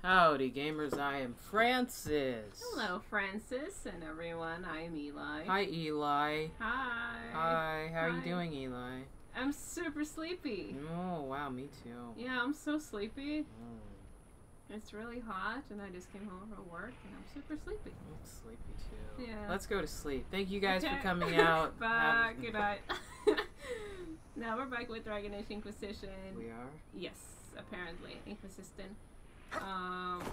Howdy, gamers. I am Francis. Hello, Francis and everyone. I'm Eli. Hi, Eli. Hi. Hi. How are you doing, Eli? I'm super sleepy. Oh, wow. Me too. Yeah, I'm so sleepy. It's really hot, and I just came home from work, and I'm super sleepy. I'm sleepy too. Yeah. Let's go to sleep. Thank you guys for coming out. Bye. Good night. Now we're back with Dragon Age Inquisition. We are? Yes, apparently. Inquisition.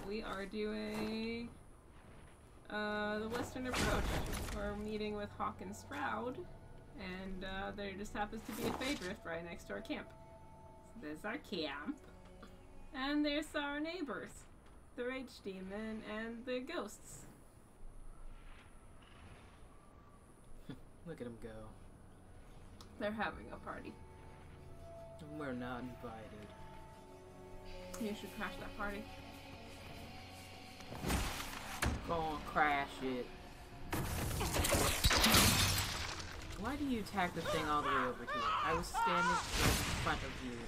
We are doing the Western approach. We're meeting with Hawk and Sproud, and there just happens to be a Fey Drift right next to our camp. So there's our camp, and there's our neighbors, the Rage Demon and the ghosts. Look at them go. They're having a party. We're not invited. You should crash that party. Go on, crash it. Why do you attack the thing all the way over here? I was standing right in front of you.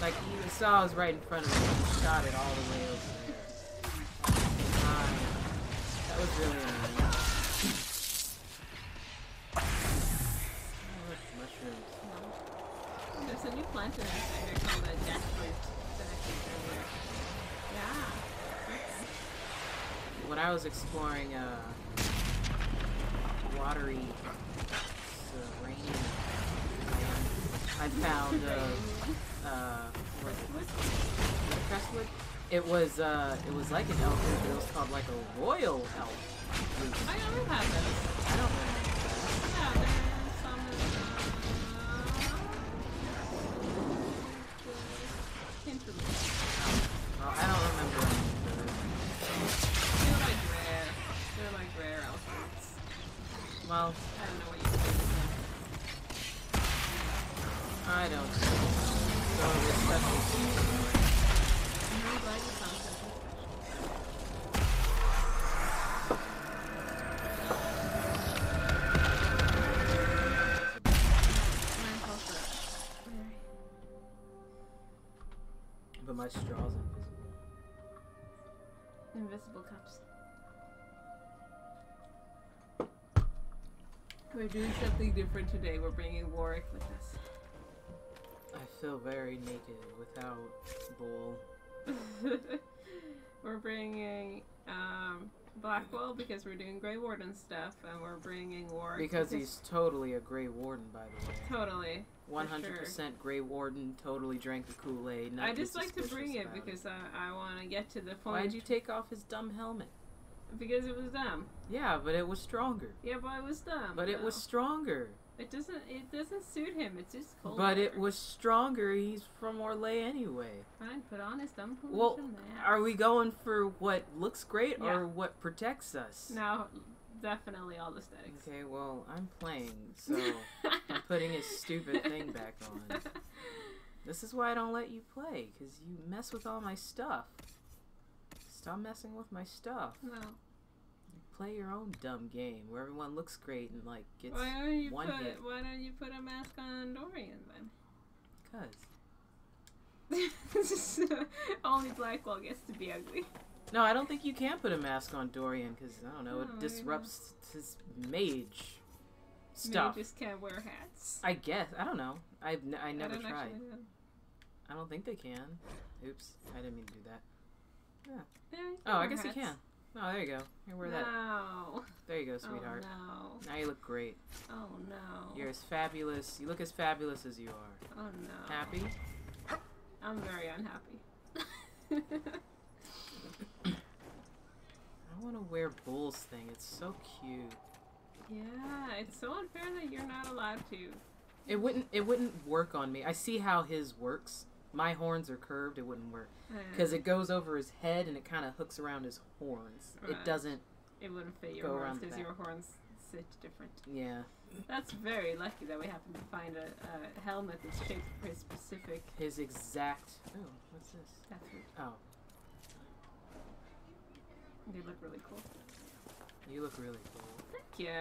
Like, you saw I was right in front of you and you shot it all the way over there. That was really annoying. Oh, look, mushrooms. There's a new plant in there called a jackfruit. Yeah. When I was exploring watery serene land, I found crestwood. It was like an elf root, but it was called like a royal elf root. I never had those. I don't remember. Yeah, there's some Well, I don't remember any of those. They're like rare elf roots. Well, I don't know what you can do with them. I don't know. So it's special. I'm really glad you found something special. But my straw's invisible. Invisible cups. We're doing something different today. We're bringing Warwick with us. I feel very naked without Bull. We're bringing Blackwell because we're doing Grey Warden stuff, and we're bringing Warwick Because he's totally a Grey Warden, by the way. totally 100% Grey Warden, totally drank the Kool-Aid. I just like to bring it because I want to get to the point. Why'd you take off his dumb helmet? Because it was dumb. Yeah, but it was stronger. Yeah, but it was dumb. But it was stronger. It doesn't suit him. It's just cold. But it was stronger. He's from Orlais anyway. Fine, put on his dumb pollution Well, mask. are we going for what looks great or what protects us? No, definitely all the aesthetics. Okay, well, I'm playing, so I'm putting his stupid thing back on. This is why I don't let you play, because you mess with all my stuff. Stop messing with my stuff. No. Play your own dumb game where everyone looks great and like gets Why don't you put a mask on Dorian then? Because only Blackwell gets to be ugly. No, I don't think you can put a mask on Dorian because I don't know, it disrupts his mage stuff. Mages can't wear hats. I guess I don't know. I never tried. I don't think they can. Oops, I didn't mean to do that. Yeah. Oh, I guess you can. Oh, there you go. Here, wear that. No. There you go, sweetheart. Oh, no. Now you look great. Oh, no. You're as fabulous. You look as fabulous as you are. Oh, no. Happy? I'm very unhappy. I want to wear Bull's thing. It's so cute. Yeah, it's so unfair that you're not allowed to. It wouldn't work on me. I see how his works. My horns are curved. It wouldn't work because it goes over his head and it kind of hooks around his horns. Right. It doesn't. It wouldn't fit your horns because your horns sit different. Yeah. That's very lucky that we happen to find a helmet that's shaped for his specific. His exact. Oh, what's this? That's weird. Oh. They look really cool. You look really cool. Thank you.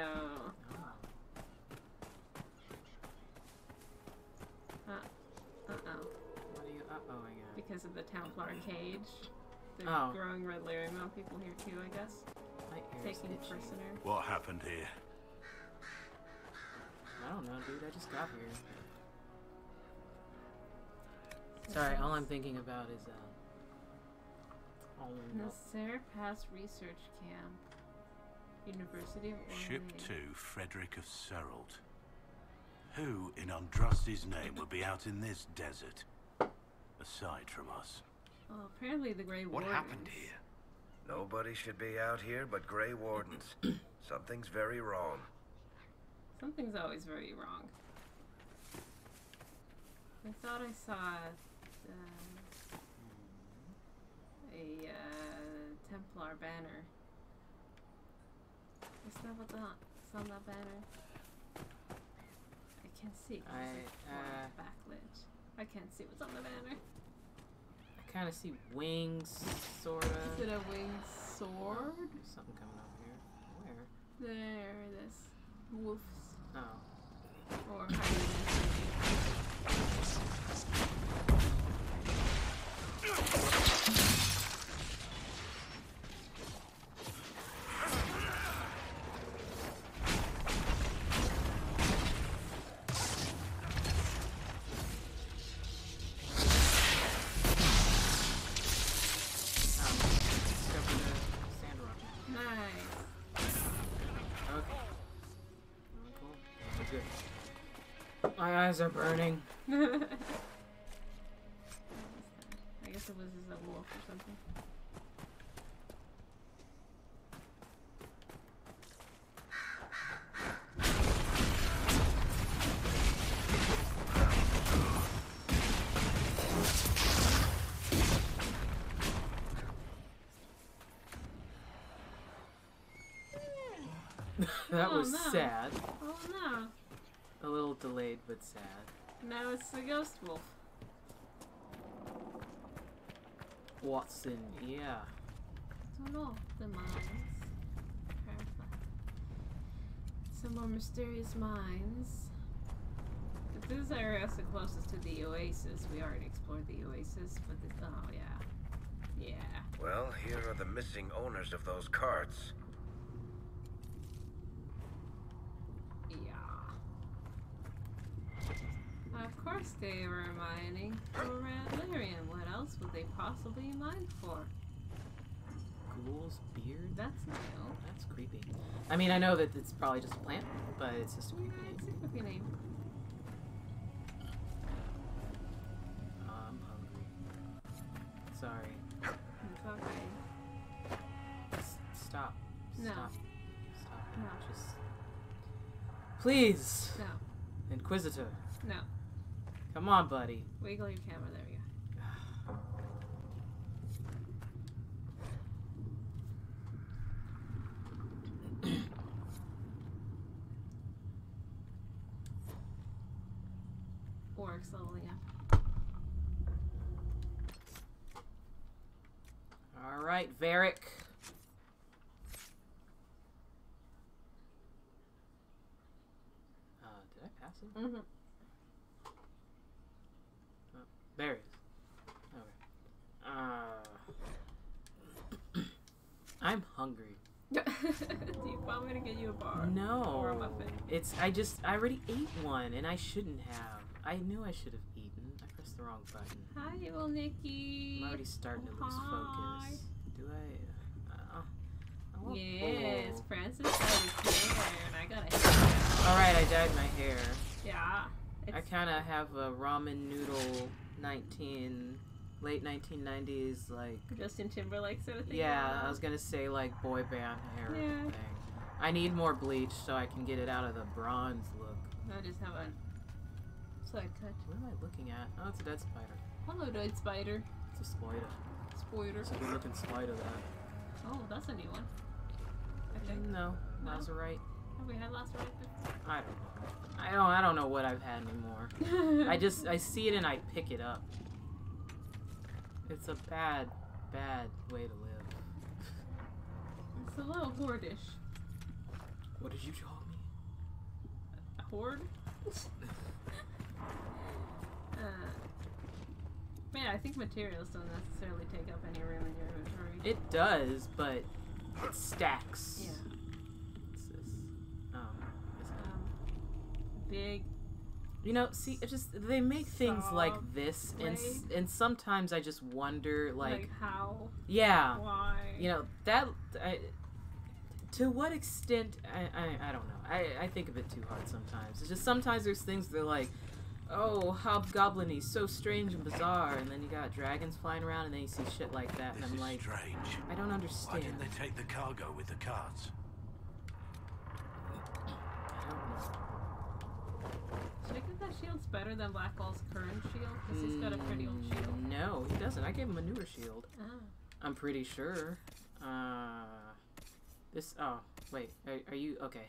Oh. Uh-oh. What are you uh-ohing at? Because of the Templar cage. They're growing red layering on people here too, I guess. My ear's Taking itchy. prisoner. What happened here? I don't know, dude. I just got here. Sorry, all I'm thinking about is Nasser Pass Research Camp. University of Orleans. Ship 2, Frederick of Serald. Who in Andraste's name would be out in this desert? Aside from us. Well, apparently the Grey What Wardens. happened here? Nobody should be out here but Grey Wardens. Something's very wrong. Something's always very wrong. I thought I saw a Templar banner. Is that what it's on that banner? I can't see. 'Cause it's backlit. I can't see what's on the banner. I kind of see wings, sorta. Is it a winged sword? There's something coming up here. Where? There it is. Wolves. Oh. Or hyenas. My eyes are burning. I guess it was a wolf or something. That was no. sad. Oh no. A little delayed, but sad. Now it's the ghost wolf. Watson, yeah. Don't know. The mines. Perfect. Some more mysterious mines. If this area is the closest to the oasis, we already explored the oasis, but this, oh yeah. Yeah. Well, here are the missing owners of those carts. Of course they were mining for Radlarian. What else would they possibly mine for? Ghoul's beard? That's new. That's creepy. I mean, I know that it's probably just a plant, but it's just a creepy name. It's a creepy name. I'm hungry. Sorry. It's okay. Stop. No. Stop. Stop. No. Just... Please! No. Inquisitor. No. Come on, buddy. Wiggle your camera. There we go. Orcs leveling up. Alright, Varric. Did I pass it? Mm-hmm. There it is. Okay. I'm hungry. Do you want me to get you a bar? No. Or a muffin? I already ate one and I shouldn't have. I knew I should have eaten. I pressed the wrong button. Hi, little Nikki. I'm already starting to lose Hi. focus. Do I want Yes, bowl. Francis dyed his hair, and I got a haircut. Alright, I dyed my hair. Yeah. I kind of have a ramen noodle late 1990s, like... Justin Timberlake sort of thing. Yeah, I was gonna say, like, boy band hair thing. I need more bleach so I can get it out of the bronze look. I just have a side cut. What am I looking at? Oh, it's a dead spider. Hello, dead spider. It's a spider. Spoiler. It's a good looking spider, that. Oh, that's a new one. I think. No, No? Lazarite. Have we had Lazarite before? I don't know. I don't know what I've had anymore. I see it and I pick it up. It's a bad way to live. It's a little hoardish. What did you call me? A hoard? Yeah, I think materials don't necessarily take up any room in your inventory. It does, but it stacks. Yeah. What's this? Oh. Big. You know, see, it just they make things Saw like this, and sometimes I just wonder, like how? yeah, Why? you know that. To what extent? I don't know. I think of it too hard sometimes. It's just sometimes there's things that are like, oh, hobgoblin-y, so strange and bizarre, and then you got dragons flying around, and then you see shit like that, and This I'm is like, strange. I don't Why understand. didn't they take the cargo with the carts? I don't know. Should I give that shield's better than Blackwall's current shield? Because he's got a pretty old shield. No, he doesn't. I gave him a newer shield. Ah. I'm pretty sure. This. Oh, wait. Are you okay?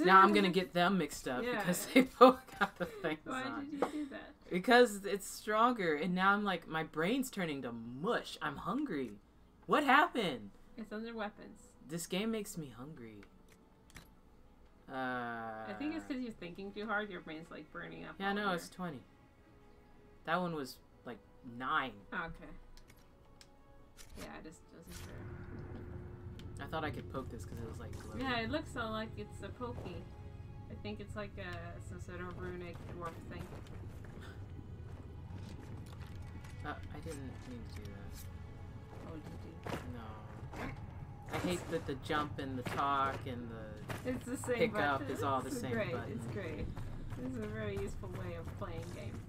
Now I'm gonna get them mixed up Yeah. because they both got the things Why on. did you do that? Because it's stronger, and now I'm like, my brain's turning to mush. I'm hungry. What happened? It's under weapons. This game makes me hungry. I think it's because you're thinking too hard. Your brain's like burning up. Yeah, all no, over. it's 20. That one was like 9. Oh, okay. Yeah, I just wasn't sure. I thought I could poke this because it was like glowing. Yeah, it looks all like it's a pokey. I think it's like some sort of runic dwarf thing. I didn't mean to do that. Oh, did you? No. I hate that the jump and the talk and the It's the same pick up button. is all the It's same great. button. It's great. This is a very useful way of playing game.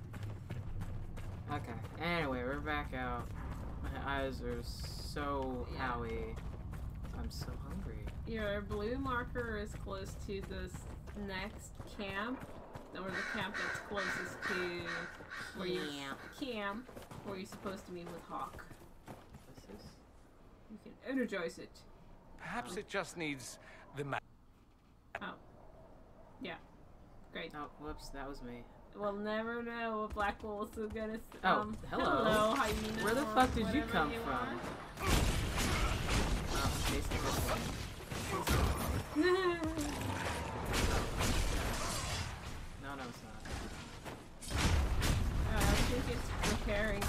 Okay. Anyway, we're back out. My eyes are so howy. I'm so hungry. Your blue marker is close to this next camp, or the camp that's closest to where you where you're supposed to meet with Hawk. What's this? You can energize it. Perhaps it just needs the map. Oh, yeah, great. Oh, whoops, that was me. We'll never know what Black Wolf is gonna. Oh, hello. Hello, how you know? Where the fuck did you whatever come you from? are. Oh, Jason this one. No, it's not. I think it's repairing the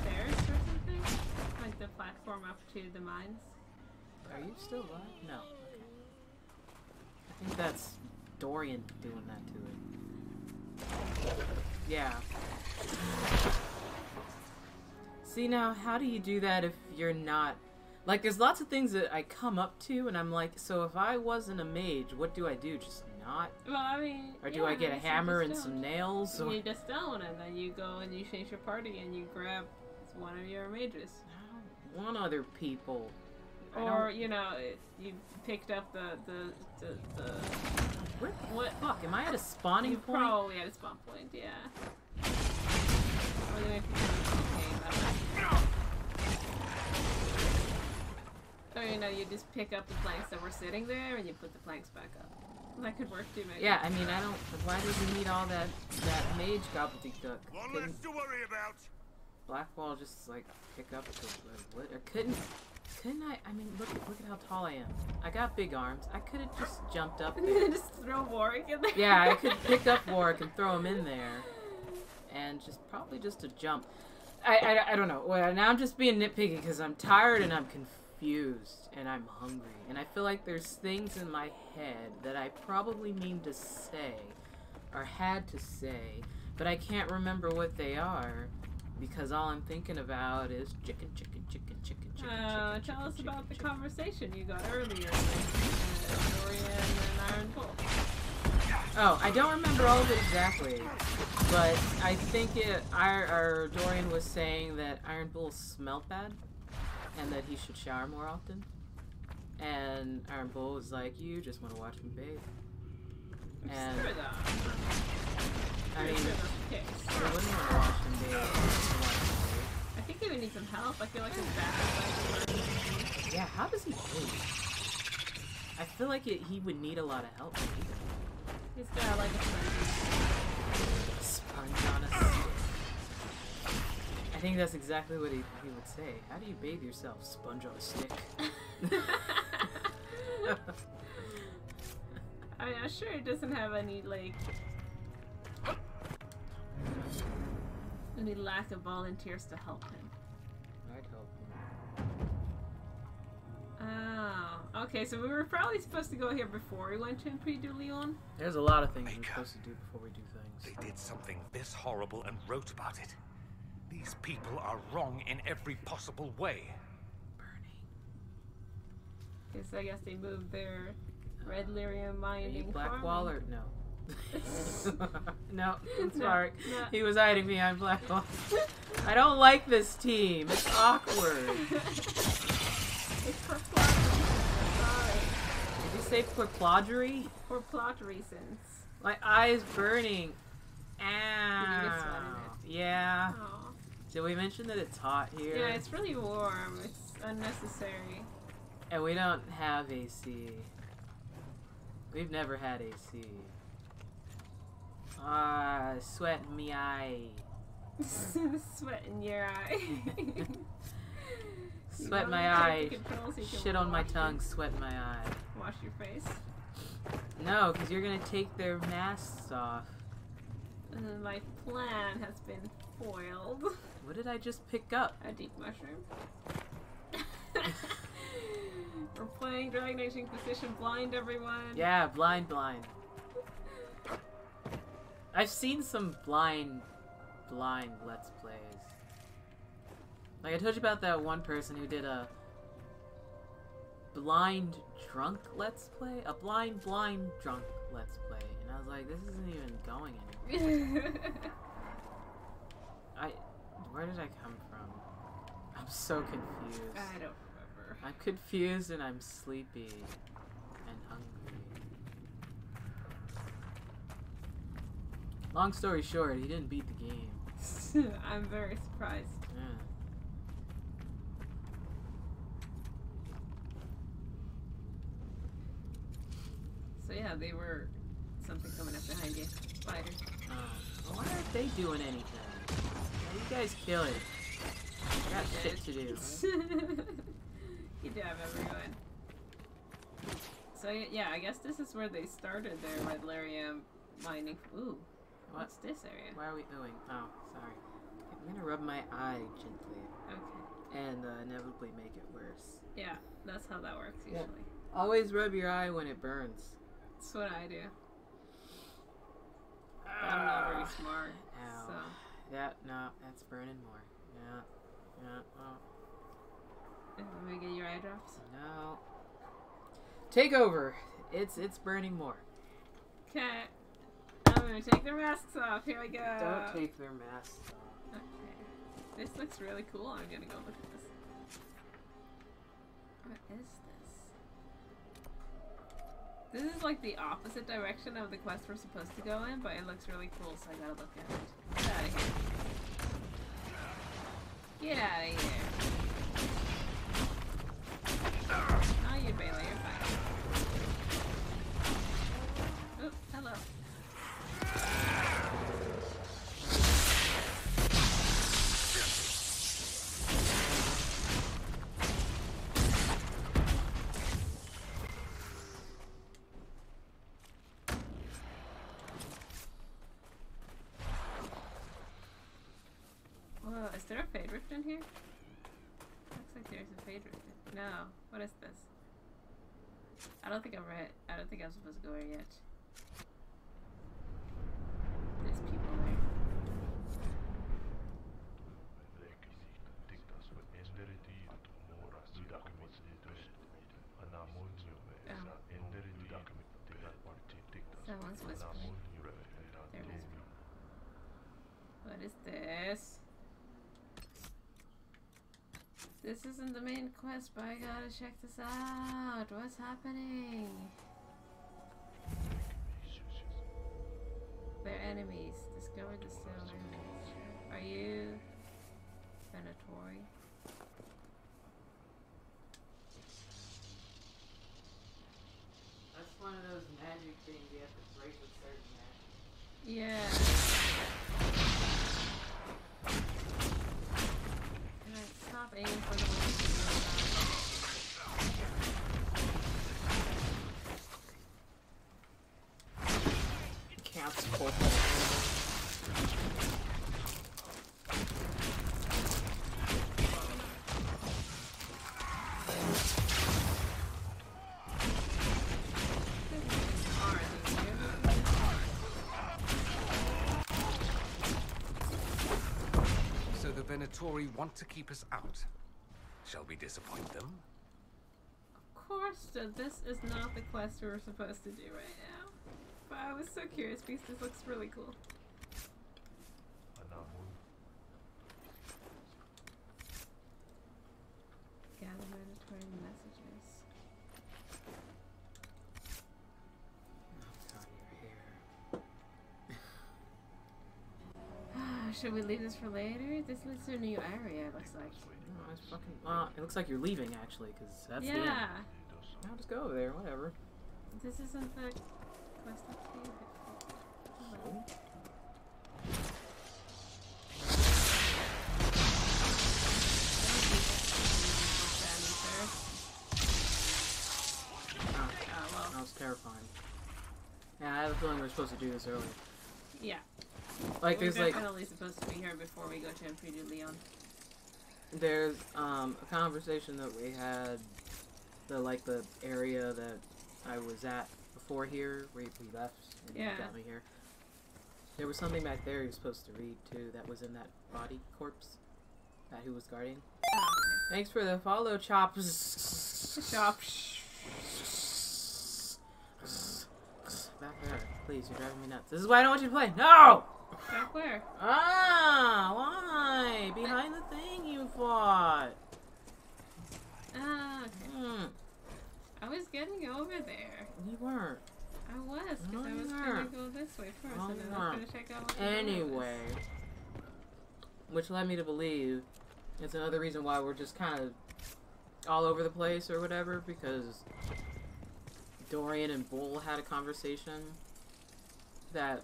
stairs or something, like the platform up to the mines. Are you still alive? No. Okay. I think that's Dorian doing that to it. Yeah. See, now, how do you do that if you're not... Like, there's lots of things that I come up to, and I'm like, so if I wasn't a mage, what do I do? Just not? Well, I mean, Or do I get a hammer and some nails? You Or... need a stone, and then you go and you change your party, and you grab one of your mages. I don't want other people. Or, you know, you picked up the Where the fuck? Am I at a spawning you point? probably at a spawn point, yeah. Or then if you or, you know, you just pick up the planks that were sitting there, and you put the planks back up. That could work too, maybe. Yeah, I mean, I don't... Why does he need all that mage gobbledygook? One less to worry about. Blackwall just, like, pick up the wood? Or couldn't I mean, look at how tall I am. I got big arms. I could have just jumped up there. Just throw Warwick in there. Yeah, I could pick up Warwick and throw him in there. And probably just a jump. I don't know. Well, now I'm just being nitpicky because I'm tired and I'm confused and I'm hungry. And I feel like there's things in my head that I probably mean to say or had to say, but I can't remember what they are because all I'm thinking about is chicken. Tell us about the conversation you got earlier with Dorian and Iron Bull. Oh, I don't remember all of it exactly, but I think our Dorian was saying that Iron Bull smelled bad, and that he should shower more often. And Iron Bull was like, "You just want to watch me bathe." And Sure, though. I mean, Sure that's the case. I wouldn't want to watch him bathe. I think he would need some help. I feel like his back is like Yeah, how does he bathe? I feel like he would need a lot of help. he's got like a Sponge on a stick. I think that's exactly what he would say. How do you bathe yourself? Sponge on a stick. I'm sure it doesn't have any like. And we lack of volunteers to help him. I'd help him. Oh, okay, so we were probably supposed to go here before we went to Prix de Lyon. There's a lot of things we're Maker. supposed to do before we do things. They did something this horrible and wrote about it. These people are wrong in every possible way. Burning. Because I guess they moved their red lyrium mining Black farming. Wall or no? No, I'm No, sorry. no. He was hiding behind Black Wall. I don't like this team. It's awkward. It's for plot reasons. Sorry. Did you say for plodgery? For plot reasons. My eye's burning. Did you get sweat in Yeah. Aw. Did we mention that it's hot here? Yeah, it's really warm. It's unnecessary. And we don't have AC. We've never had AC. Ah, sweat in me eye. Sweat in your eye. Sweat You my wanna eye. take the controls so you can Shit on my wash tongue, your- sweat in my eye. Wash your face. No, because you're gonna take their masks off. And then my plan has been foiled. What did I just pick up? A deep mushroom. We're playing Dragon Age Inquisition blind, everyone. Yeah, blind. I've seen some blind Let's Plays. Like I told you about that one person who did a blind drunk Let's Play? A blind drunk Let's Play. And I was like, this isn't even going anywhere. Where did I come from? I'm so confused. I don't remember. I'm confused and I'm sleepy and hungry. Long story short, he didn't beat the game. I'm very surprised. Yeah. So yeah, they were something coming up behind you. Spiders. Why aren't they doing anything? Yeah, you guys kill it. I got shit to do. You do have everyone. So yeah, I guess this is where they started their red lyrium mining. Ooh, what's this area? Why are we oohing? Oh, sorry. I'm gonna rub my eye gently Okay. and inevitably make it worse. Yeah, that's how that works Yeah. usually. Always rub your eye when it burns. That's what I do. But I'm not very smart. Ow. So Yeah, no, that's burning more. Yeah, oh, let me get your eye drops. no. Take over. It's burning more. Okay. I'm gonna take their masks off. Here we go. Don't take their masks off. Okay. This looks really cool. I'm gonna go look at this. What is this? This is like the opposite direction of the quest we're supposed to go in, but it looks really cool, so I gotta look at it. Get out of here. Get out of here. Oh, you Bailey, you're fine. Oh, hello. Whoa, is there a fade rift in here? Looks like there's a fade rift. No, what is this? I don't think I'm supposed to go here yet. There's people there. Someone's whispering. They're whispering. What is this? This isn't the main quest, but I gotta check this out. What's happening? They're enemies. Discover the cell enemies. Are you Venatori? That's one of those magic things you have to break with certain magic. Yeah. Can I stop aiming for the ones Can't support Venatori want to keep us out. Shall we disappoint them? Of course, this is not the quest we're supposed to do right now. But I was so curious because this looks really cool. Gather mandatory messages. Oh god, you're here. Should we leave this for later? This leads to a new area, it looks like. No, it's fucking. It looks like you're leaving actually, because that's the end. Yeah. I'll just go over there, whatever. This isn't the quest up here. Oh. That was terrifying. Yeah, I have a feeling we were supposed to do this earlier. Yeah. Like, We're there's like. definitely supposed to be here before we go to Imperio Leon. There's a conversation that we had, the area that I was at before here, where we left and you got me here. There was something back there you're supposed to read too that was in that body corpse that who was guarding. Ah, okay. Thanks for the follow, Chops. Chops. Back there, please, you're driving me nuts. This is why I don't want you to play. No! Back where? Ah, why? Behind the thing you fought. Ah, okay. I was getting over there. You weren't. I was, because No, I was you gonna weren't. go this way first, No, and then you I was weren't. gonna check out what Anyway, which led me to believe it's another reason why we're just kind of all over the place or whatever, because Dorian and Bull had a conversation that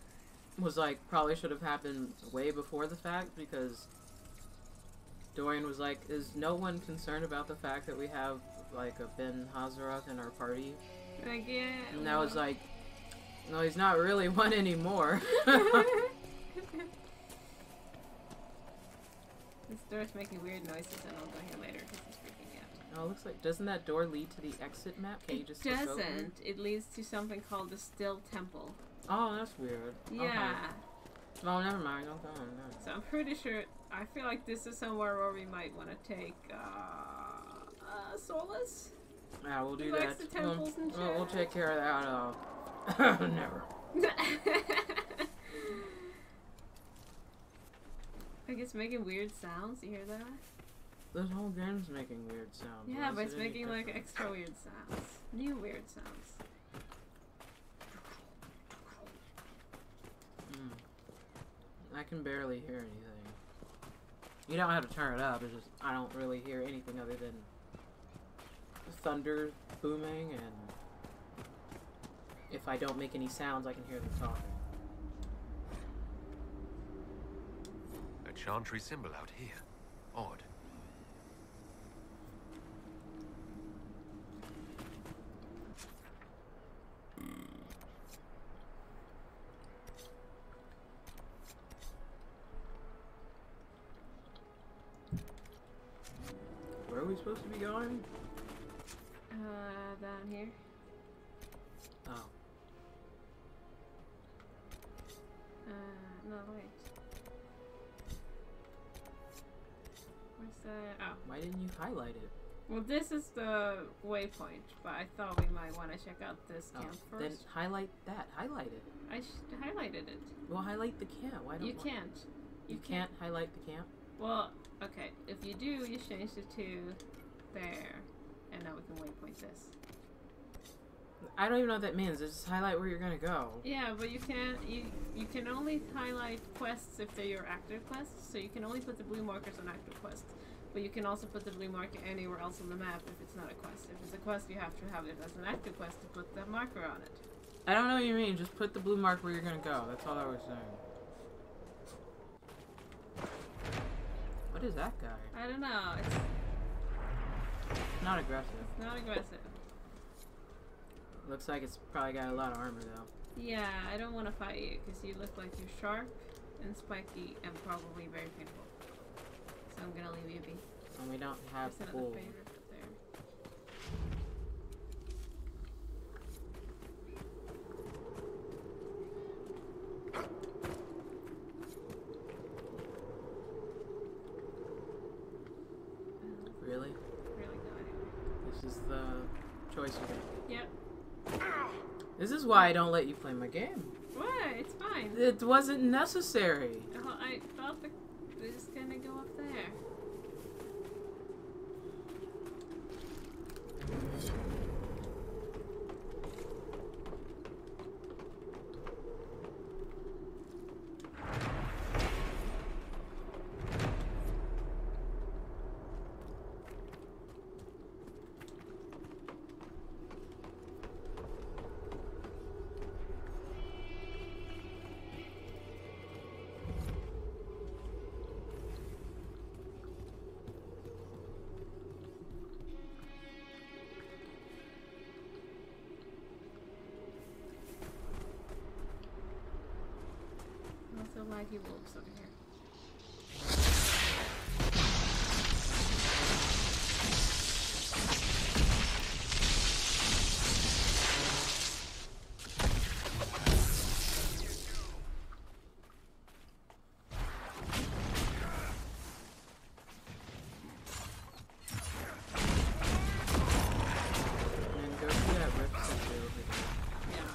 was like probably should have happened way before the fact, because Dorian was like, is no one concerned about the fact that we have like a Ben Hazaroth in our party? Like, yeah. And I was like, no, he's not really one anymore. This door's making weird noises, and I'll go here later because it's freaking me out. Oh, it looks like, doesn't that door lead to the exit map? Can you just It look over? doesn't. It leads to something called the Still Temple. Oh, that's weird. Yeah. Okay. Oh, never mind. Don't go on. No. So I'm pretty sure, I feel like this is somewhere where we might want to take, Solace? Yeah, we'll do He that. likes the temples and We'll shit. take care of that. Never. Like it's making weird sounds, you hear that? This whole game's making weird sounds. Yeah, Why but is it's it any making like different? extra weird sounds. New weird sounds. I can barely hear anything. You don't have to turn it up, it's just I don't really hear anything other than thunder booming, and if I don't make any sounds I can hear them talking. A chantry symbol out here. Odd. Where are we supposed to be going? Down here. Oh. No, wait. Where's the... Oh. Why didn't you highlight it? Well, this is the waypoint, but I thought we might want to check out this camp first. Then highlight that. Highlight it. I highlighted it. Well, highlight the camp. Why don't You can't. You can't highlight the camp? Well, okay. If you do, you change it to there, and now we can waypoint this. I don't even know what that means. It's just highlight where you're gonna go. Yeah, but you can't. You can only highlight quests if they're your active quests. So you can only put the blue markers on active quests. But you can also put the blue marker anywhere else on the map if it's not a quest. If it's a quest, you have to have it as an active quest to put that marker on it. I don't know what you mean. Just put the blue mark where you're gonna go. That's all I was saying. What is that guy? I don't know. It's Not aggressive. not aggressive. Looks like it's probably got a lot of armor though. Yeah, I don't want to fight you because you look like you're sharp and spiky and probably very painful. So I'm gonna leave you be. And we don't have There's another full. favorite up there. Really? Really go anywhere. This is the choice you make. Yep. This is why I don't let you play my game. What? It's fine. It wasn't necessary. Well, I felt like it was gonna go up there. Also, laggy wolves over here. And go through that rift sentry over here. Yeah.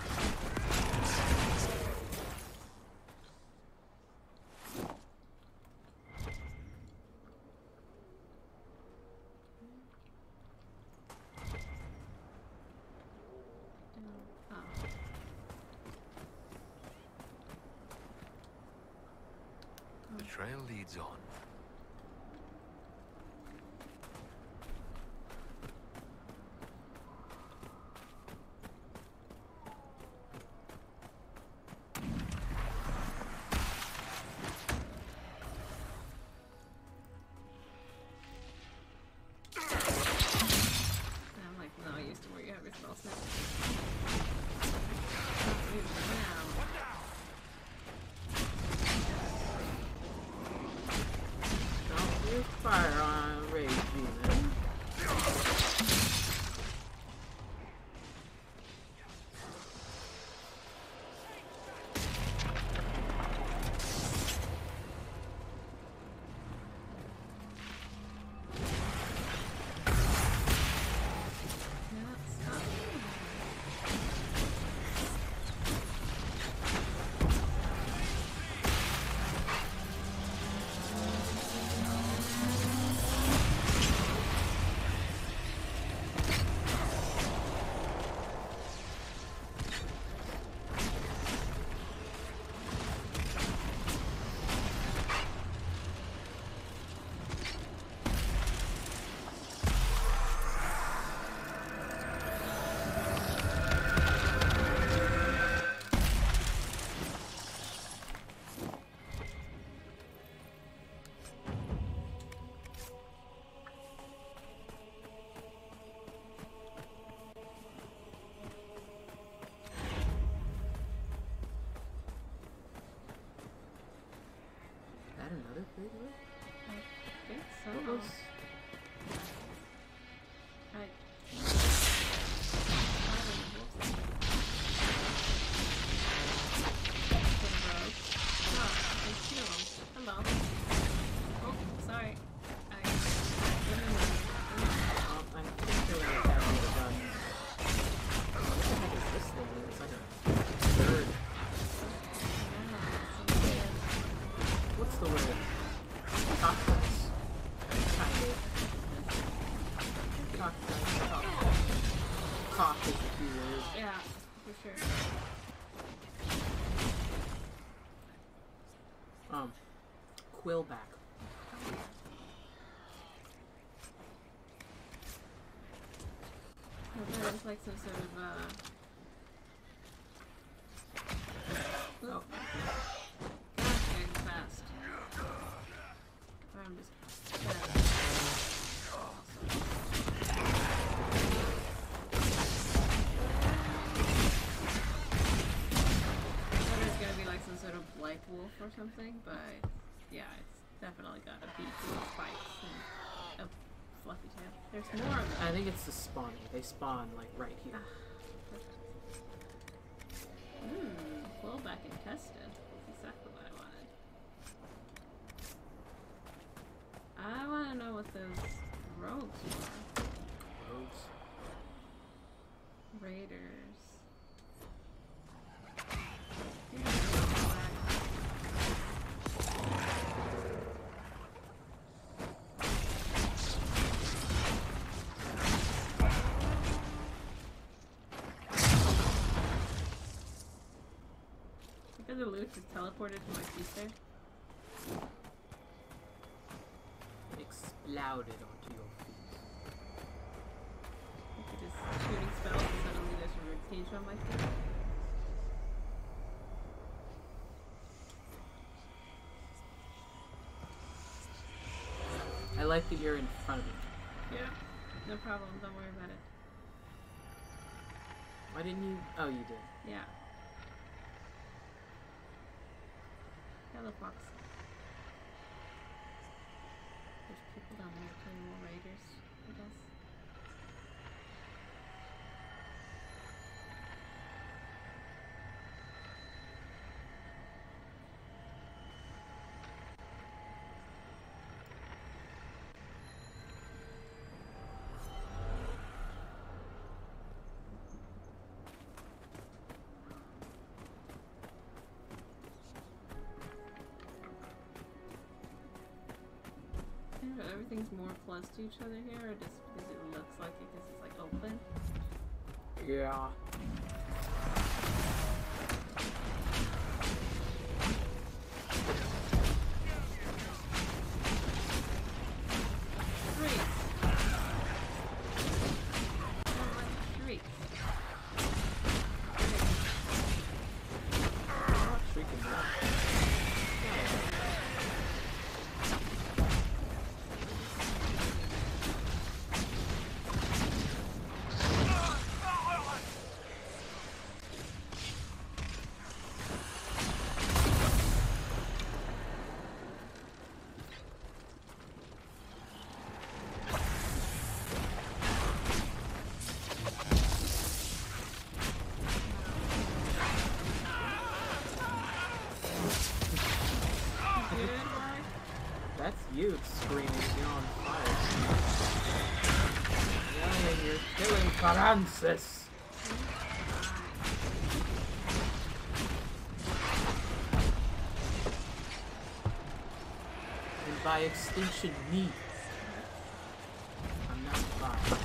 Oh. The trail leads on. I'm like, no, I used to where you have your spell snap. Now. Don't use fire on a rage demon. No, stop. That another big rift? I think so. What was... I... Hello. Oh, sorry. I'm picturing it having a gun. What the heck is this thing? It's like a bird. What's the word? Cocktails. Kind of. Cocktails. Cock is the key word. Yeah, for sure. Quillback. I bet it's like some sort of, oh. Gosh, getting fast. I'm just... There's gonna be like some sort of black wolf or something, but yeah, it's definitely got a beak with spikes and a fluffy tail. There's more of them. I think it's the spawning. They spawn like right here. Well back and tested. That's exactly what I wanted. I want to know what those rogues the loot just teleported to my feet there? It exploded onto your feet. Like it just shooting spells and suddenly there's a ribcage on my feet. I like that you're in front of me. Yeah, no problem. Don't worry about it. Why didn't you? Oh, you did. Yeah. Hello, Fox. There's people down there playing more raiders, I guess. Yeah, everything's more close to each other here, or just because it looks like it, because it's like open? Yeah. Shrieks! I don't like shrieks. I'm not shrieking now. That's you screaming. You're on fire. Yelling, you're killing Francis. And by extension, me. I'm not fine.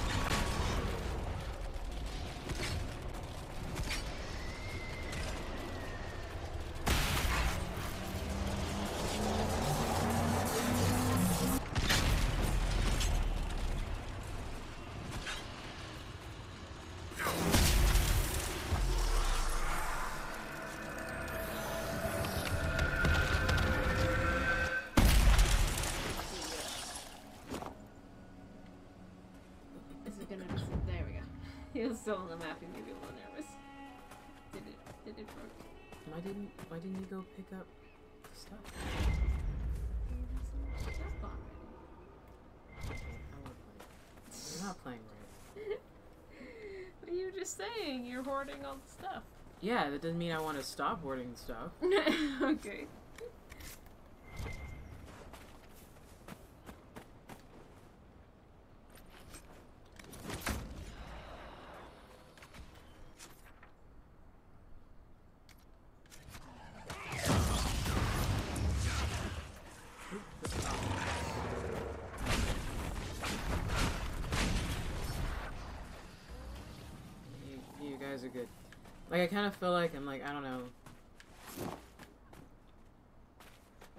Is it gonna just... There we go. He was still on the map, he made me a little nervous. Did it work? Why didn't you go pick up the stuff? There's so much stuff already. You're not playing right. What are you just saying? You're hoarding all the stuff. Yeah, that doesn't mean I want to stop hoarding the stuff. Okay. You guys are good. Like, I kind of feel like I'm like, I don't know,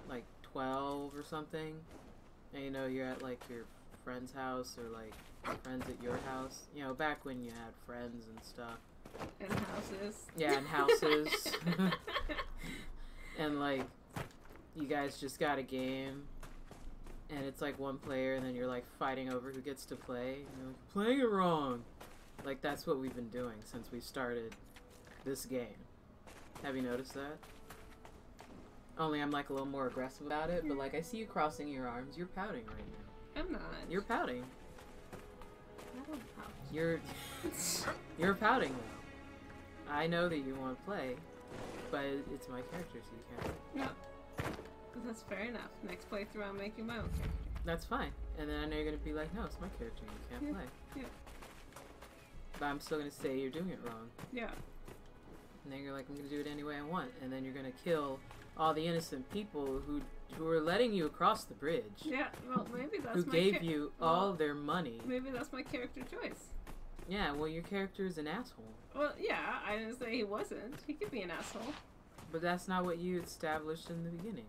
like 12 or something. And you know, you're at like your friend's house or like friends at your house. You know, back when you had friends and stuff. And houses. Yeah, and houses. And like, you guys just got a game. And it's like one player and then you're like fighting over who gets to play. You're like, playing it wrong. Like, that's what we've been doing since we started this game. Have you noticed that? Only I'm like a little more aggressive about it, but like I see you crossing your arms. You're pouting right now. I'm not. You're pouting. I don't pout. You're pouting though. I know that you want to play, but it's my character, so you can't. No. That's fair enough. Next playthrough I'll make you my own character. That's fine. And then I know you're gonna be like, no, it's my character. You can't Yeah. play. Yeah. But I'm still gonna say you're doing it wrong. Yeah. And then you're like, I'm gonna do it any way I want. And then you're gonna kill all the innocent people who are letting you across the bridge. Yeah, well, maybe that's Who my gave you all their money. Maybe that's my character choice. Yeah, well, your character is an asshole. Well, yeah, I didn't say he wasn't. He could be an asshole. But that's not what you established in the beginning.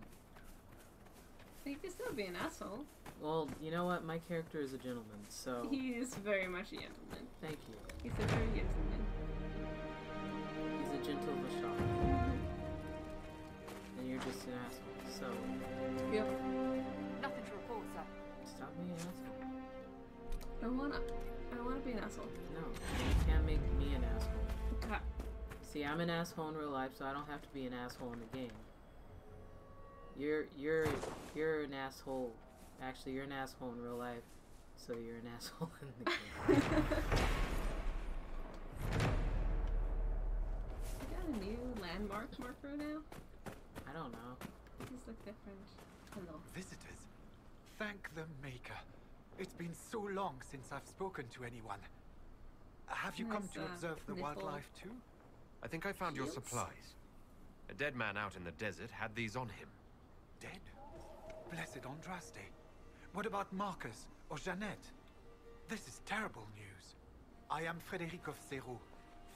You can still be an asshole. Well, you know what? My character is a gentleman, so... He is very much a gentleman. Thank you. He's a very gentleman. He's a gentle Vashon. And you're just an asshole, so... Yep. Nothing to report, sir. Stop being an asshole. I wanna be an asshole. No, you can't make me an asshole. Okay. See, I'm an asshole in real life, so I don't have to be an asshole in the game. You're an asshole. Actually, you're an asshole in real life, so you're an asshole in the game. You got a new landmark marker now? I don't know. These look different. Hello. Visitors, thank the Maker. It's been so long since I've spoken to anyone. Have you come Nice, to observe the nipple. wildlife too? I think I found your Shields? supplies. A dead man out in the desert had these on him. Dead? Blessed Andraste. What about Marcus or Jeannette? This is terrible news. I am Frédéric of Serrault,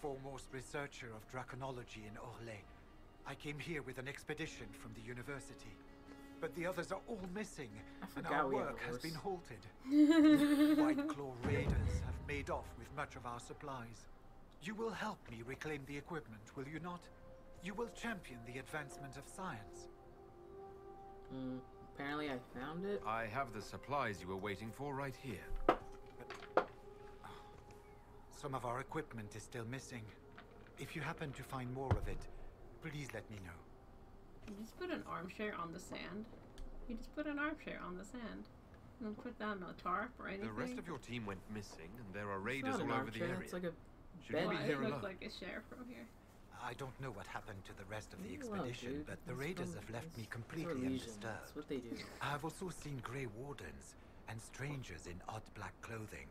foremost researcher of draconology in Orlais. I came here with an expedition from the university. But the others are all missing, I and forgot our we have a work has horse. been halted. White Claw raiders have made off with much of our supplies. You will help me reclaim the equipment, will you not? You will champion the advancement of science. Apparently I found it. I have the supplies you were waiting for right here. Some of our equipment is still missing. If you happen to find more of it, please let me know. You just put an armchair on the sand. You just put an armchair on the sand. Don't put down a tarp or anything. The rest of your team went missing, and there are It's raiders not an all over the armchair, area. it's like a Should bed. we Why? be here It alone? looked like a share from here. I don't know what happened to the rest of the Leave it alone, expedition, dude. but the It's raiders from- have left me it's completely Legion. undisturbed. That's what they do. I have also seen grey wardens and strangers in odd black clothing.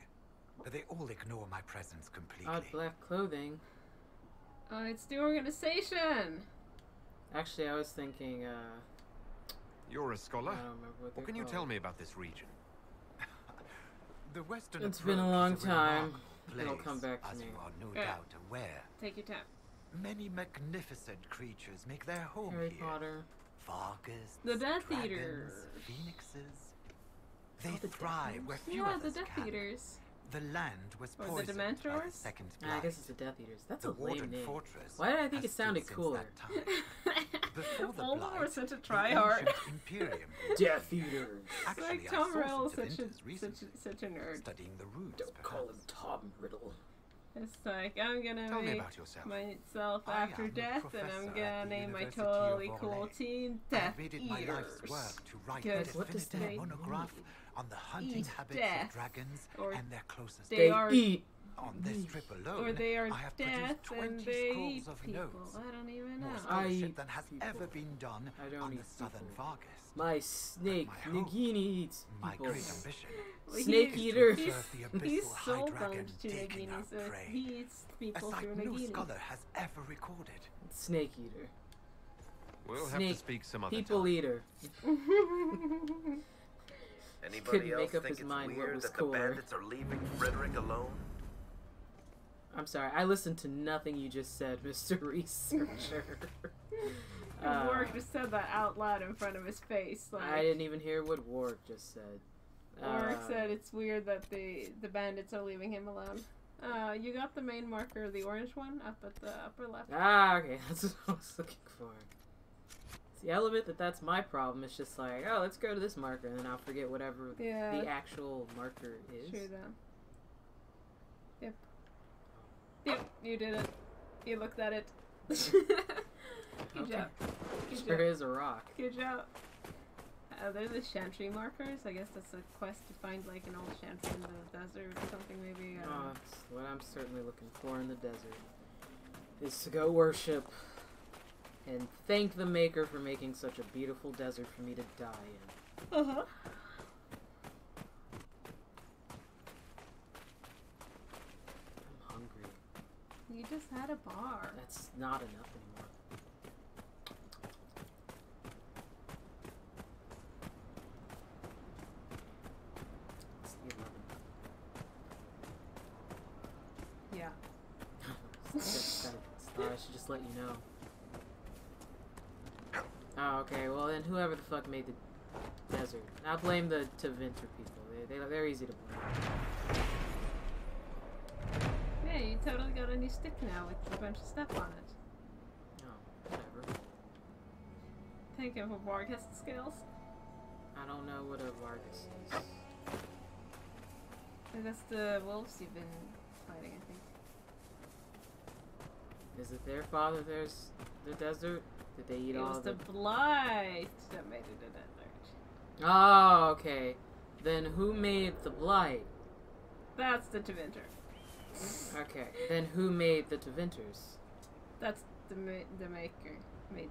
But they all ignore my presence completely. Odd black clothing. It's the organization! Actually, I was thinking, You're a I scholar. don't remember what What they're can you called. tell me about this region? The Western It's been a approach long is time. remarkable It'll place, come back to as me. you are no Yeah. doubt aware. Take your time. Many magnificent creatures make their home Harry here. Potter. Vargas, The Death dragons, Eaters. phoenixes. They Oh, the Death thrive where few Yeah, the others Death can. Eaters. The land was Or the poisoned by the Dementors? Second Ah, I Blight. guess it's the Death Eaters. That's The a lame Warden name. Fortress Why did I think has it sounded stood cooler? since that time. Before the Voldemort Blight, was such a the tryhard. ancient Imperium. Death Eaters. It's Actually, like I Tom saw Riddle, some such a Dementors recently, such a nerd. studying the runes. Don't call him perhaps. Tom Riddle. It's like I'm gonna Tell me make about yourself. myself I after am a death, and professor I'm at gonna the name my University totally of cool Orlais. team I Death have made it my life's Eaters. work to write Good. a What does definitive that monograph mean? on the hunting Eat habits death, of dragons or and their closest. they They are eat. On this trip alone, or they are I have death produced 20 and they scrolls eat of people. notes. I don't even know. More I scholarship eat than has people. ever been done I don't on the eat southern people. Vargas. My snake, My hope, Nagini, eats My people. great ambition Well, Snake is to Eater. observe the He's abyssal soul high dragon bound to taking Nagini, her so prey. he eats A people sight through no Nagini. scholar has ever recorded. Snake Eater. We'll have Snake to speak some other People time. Eater. Anybody Couldn't else make up think his it's mind what weird was that cooler. the bandits are leaving Frederick alone? I'm sorry, I listened to nothing you just said, Mr. Researcher. Warwick just said that out loud in front of his face. Like, I didn't even hear what Warwick just said. Warwick said it's weird that the bandits are leaving him alone. You got the main marker, the orange one, up at the upper left. Ah, okay, that's what I was looking for. It's the element that's my problem. It's just like, oh, let's go to this marker, and then I'll forget whatever Yeah. the actual marker is. True then. Yep. Yep, you did it. You looked at it. Good Okay. job. Good Sure job. is a rock. Good job. They're the chantry markers. I guess that's a quest to find like an old chantry in the desert or something maybe. Oh, that's what I'm certainly looking for in the desert. Is to go worship and thank the Maker for making such a beautiful desert for me to die in. Uh-huh. I'm hungry. You just had a bar. That's not enough anymore. It's the 11. Yeah. I should just let you know. Oh, okay. Well, then whoever the fuck made the desert. Now blame the Tevinter people. They're easy to blame. Yeah, you totally got a new stick now with a bunch of stuff on it. Oh, whatever. Think of a Vargas skills. I don't know what a Vargas is. That's the wolves you've been fighting, I think. Is it their father there's the desert? Did they eat It all was of the blight that made it a desert. Oh, okay. Then who made the blight? That's the Tevinter. Okay. Then who made the Tevinters? That's the maker made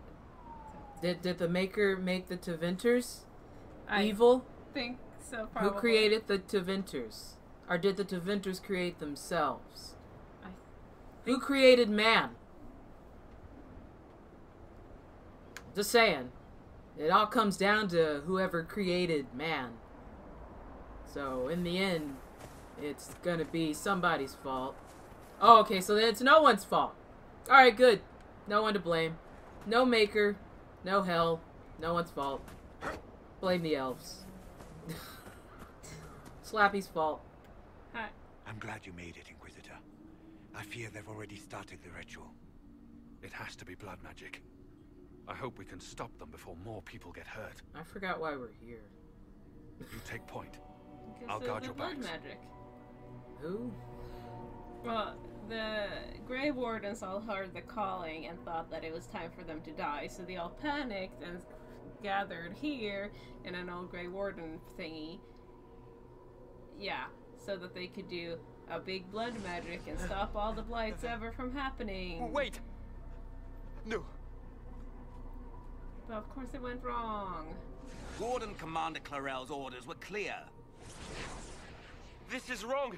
them. Did the maker make the Tevinters? I Evil? think so, probably. Who created the Tevinters? Or did the Tevinters create themselves? Who created man? Just saying. It all comes down to whoever created man. So, in the end, it's gonna be somebody's fault. Oh, okay, so then it's no one's fault. Alright, good. No one to blame. No maker. No hell. No one's fault. Blame the elves. Slappy's fault. Hi. I'm glad you made it, Inquisitor. I fear they've already started the ritual. It has to be blood magic. I hope we can stop them before more people get hurt. I forgot why we're here. You take point. Because I'll guard your blood backs. magic. Who? Well, the Grey Wardens all heard the calling and thought that it was time for them to die, so they all panicked and gathered here in an old Grey Warden thingy. Yeah, so that they could do a big blood magic and stop all the blights ever from happening. Wait! No. But of course it went wrong. Warden Commander Clarel's orders were clear. This is wrong!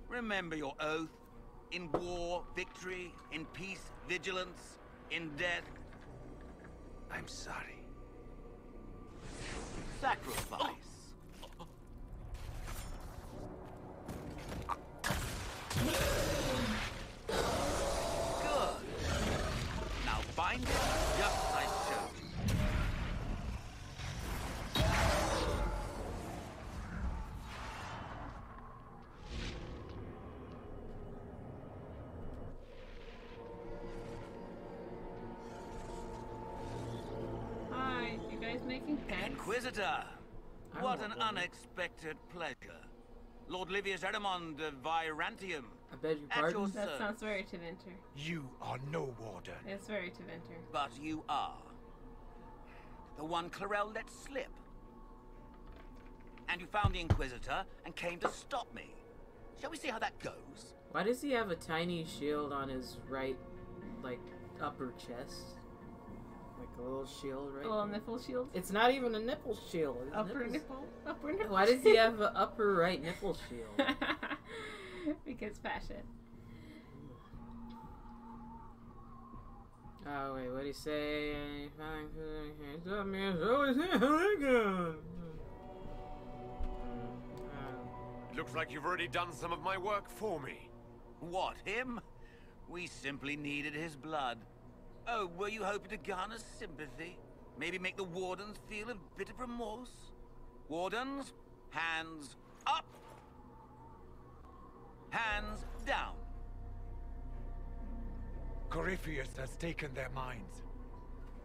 Remember your oath. In war, victory. In peace, vigilance. In death, I'm sorry. sacrifice. Good. Now bind it just as I showed you. Hi, you guys making pets? Inquisitor, I what want an one. unexpected pleasure. Lord Livius Edamond of Virantium. I beg your At your pardon? That service. sounds very Tevinter. You are no warden. It's very Tevinter. But you are. The one Clarel let slip. And you found the Inquisitor and came to stop me. Shall we see how that goes? Why does he have a tiny shield on his right, like, upper chest? Like a little shield right A little there? nipple shield? It's not even a nipple shield. His Upper nipples- nipple? Upper nipple Why does he have an upper right nipple shield? Because fashion. Oh, wait, what'd he say? Looks like you've already done some of my work for me. What, him? We simply needed his blood. Oh, were you hoping to garner sympathy? Maybe make the Wardens feel a bit of remorse? Wardens, hands up! Hands down. Corypheus has taken their minds.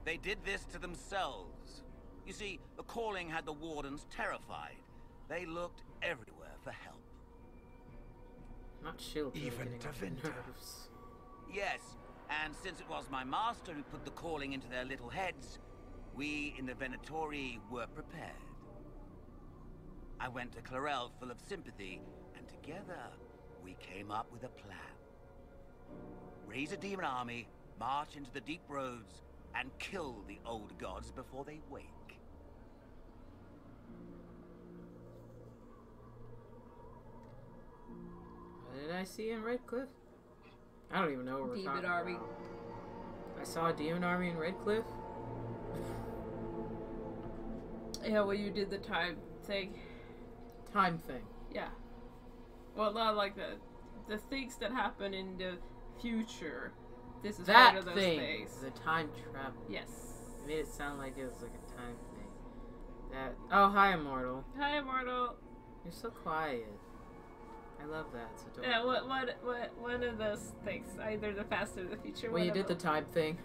They did this to themselves. You see, the calling had the Wardens terrified. They looked everywhere for help. Not shield. Even getting on my Tevinter. nerves. Yes, and since it was my master who put the calling into their little heads, we in the Venatori were prepared. I went to Clarel full of sympathy, and together we came up with a plan. Raise a demon army, march into the deep roads, and kill the old gods before they wake. What did I see in Redcliffe? I don't even know what we're Demon talking army. about. I saw a demon army in Redcliffe? Yeah, well, you did the time thing. Time thing. Yeah. Well, not like the things that happen in the future. This is one That of those thing. things. The time travel. Yes. It made it sound like it was like a time thing. That. Oh, hi, Immortal. Hi, Immortal. You're so quiet. I love that. It's adorable. Yeah, one of those things. Either the past or the future. Well, you did the time thing.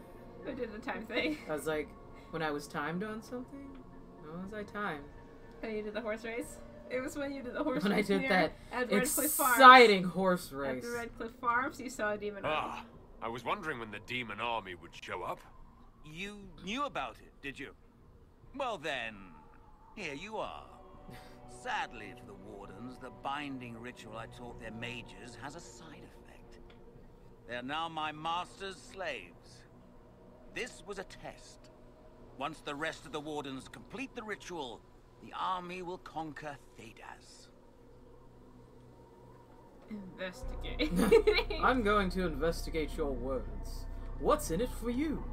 Who did the time thing? I was like, when I was timed on something? When was I timed? When you did the horse race? It was when you did the horse when race. When I did that at exciting horse race. At the Red Cliff Farms, you saw a demon army. Ah, I was wondering when the demon army would show up. You knew about it, did you? Well then, here you are. Sadly for the Wardens, the binding ritual I taught their mages has a side effect. They are now my master's slaves. This was a test. Once the rest of the Wardens complete the ritual, the army will conquer Thedas. Investigate. I'm going to investigate your words. What's in it for you?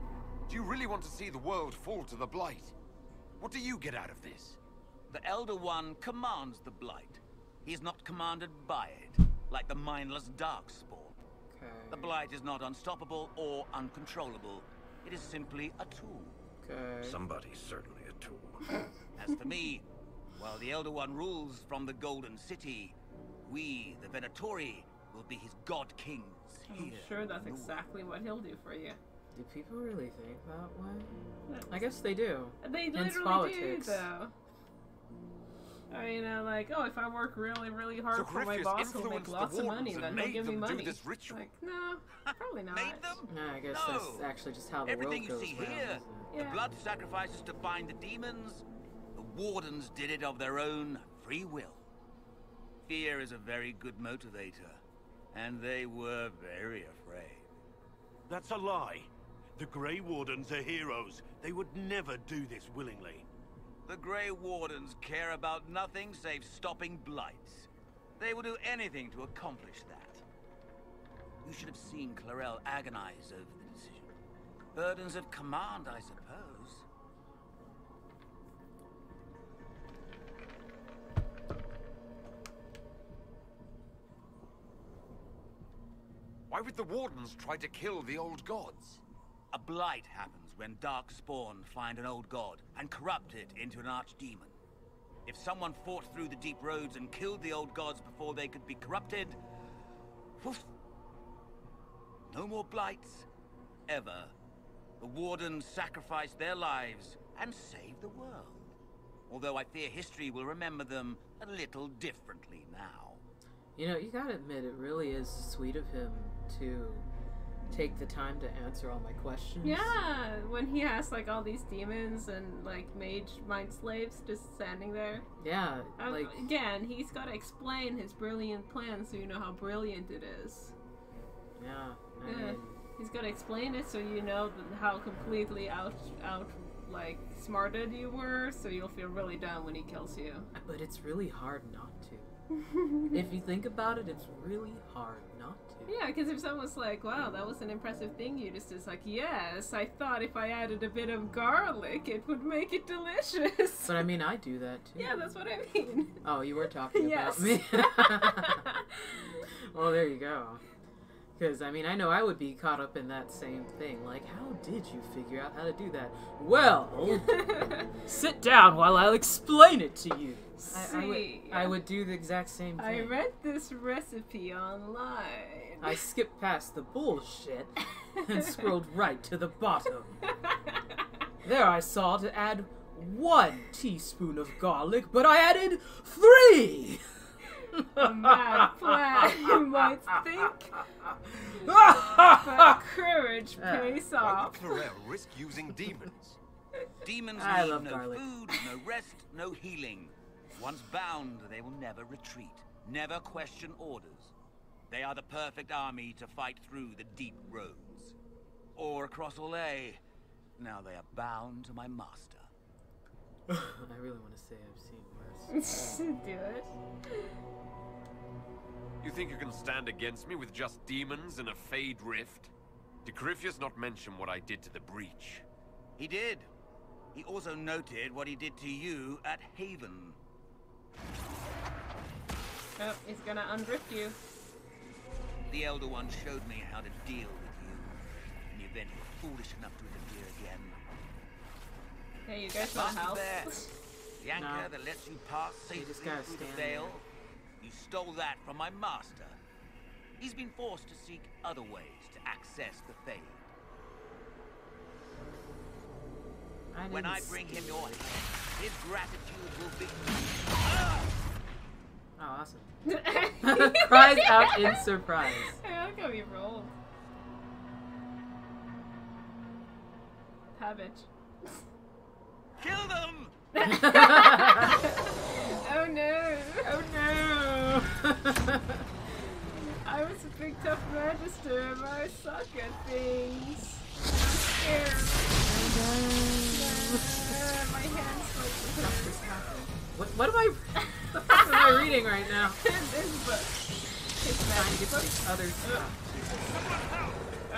Do you really want to see the world fall to the Blight? What do you get out of this? The Elder One commands the Blight. He is not commanded by it, like the mindless Darkspawn. Okay. The Blight is not unstoppable or uncontrollable. It is simply a tool. Okay. Somebody's certainly a tool. As for me, while the Elder One rules from the Golden City, we, the Venatori, will be his God Kings I'm sure that's exactly what he'll do for you. Do people really think that way? I guess they do. They Hence literally politics. do, though. Or, you know, like, oh, if I work really, really hard So for my Griffius boss, he'll make influenced lots the of money, Wardens then and he'll made give me them do money. this ritual. Like, no, probably not. Made them? No, I guess No. that's actually just how the Everything world you goes see round, here, isn't it? Yeah. the blood sacrifices to find the demons, the Wardens did it of their own free will. Fear is a very good motivator, and they were very afraid. That's a lie. The Grey Wardens are heroes. They would never do this willingly. The Grey Wardens care about nothing save stopping blights. They will do anything to accomplish that. You should have seen Clarel agonize over the decision. Burdens of command, I suppose. Why would the Wardens try to kill the old gods? A blight happens when Darkspawn find an old god and corrupt it into an archdemon. If someone fought through the deep roads and killed the old gods before they could be corrupted, woof, no more blights, ever. The Wardens sacrificed their lives and saved the world. Although I fear history will remember them a little differently now. You know, you gotta admit, it really is sweet of him to take the time to answer all my questions. Yeah, when he has like all these demons and like mage mind slaves just standing there. Yeah, like again, he's got to explain his brilliant plan so you know how brilliant it is. yeah, I Yeah, mean, he's got to explain it so you know how completely out like smarted you were, so you'll feel really dumb when he kills you. but it's really hard not to. If you think about it, it's really hard not to. Yeah, because if someone's like, wow, that was an impressive thing you just is like, yes, I thought if I added a bit of garlic, it would make it delicious. But I mean, I do that too. Yeah, that's what I mean. Oh, you were talking Yes. about me. Well, there you go. Because, I mean, I know I would be caught up in that same thing. Like, how did you figure out how to do that? Well, sit down while I'll explain it to you. I would do the exact same thing. I read this recipe online. I skipped past the bullshit and scrolled right to the bottom. There I saw to add 1 teaspoon of garlic, but I added 3! A mad plan, you might think. But courage pays Why off. would Clarel risk using demons? Demons I need love no garlic. food, no rest, no healing. Once bound, they will never retreat, never question orders. They are the perfect army to fight through the deep roads. Or across Olay. Now they are bound to my master. I really want to say I've seen worse. Do it. You think you can stand against me with just demons and a Fade Rift? Did Griffius not mention what I did to the Breach? He did. He also noted what he did to you at Haven. Oh, he's gonna undrift you. The Elder One showed me how to deal with you in the event you were foolish enough to interfere again. Hey, you guys want help? There. The anchor No. that lets you pass You just safely gotta through the stand veil. there. You stole that from my master. He's been forced to seek other ways to access the Fade. When I bring him your hand, his gratitude will be... Oh, awesome. Cries out in surprise. Hey, look how he rolled. Habit. Kill them! Oh no! Oh no! I was a big tough magister, but I suck at things. I'm scared. My hands What am I? The fuck am I reading right now? This book. It's Trying to magic get to book. these other stuff.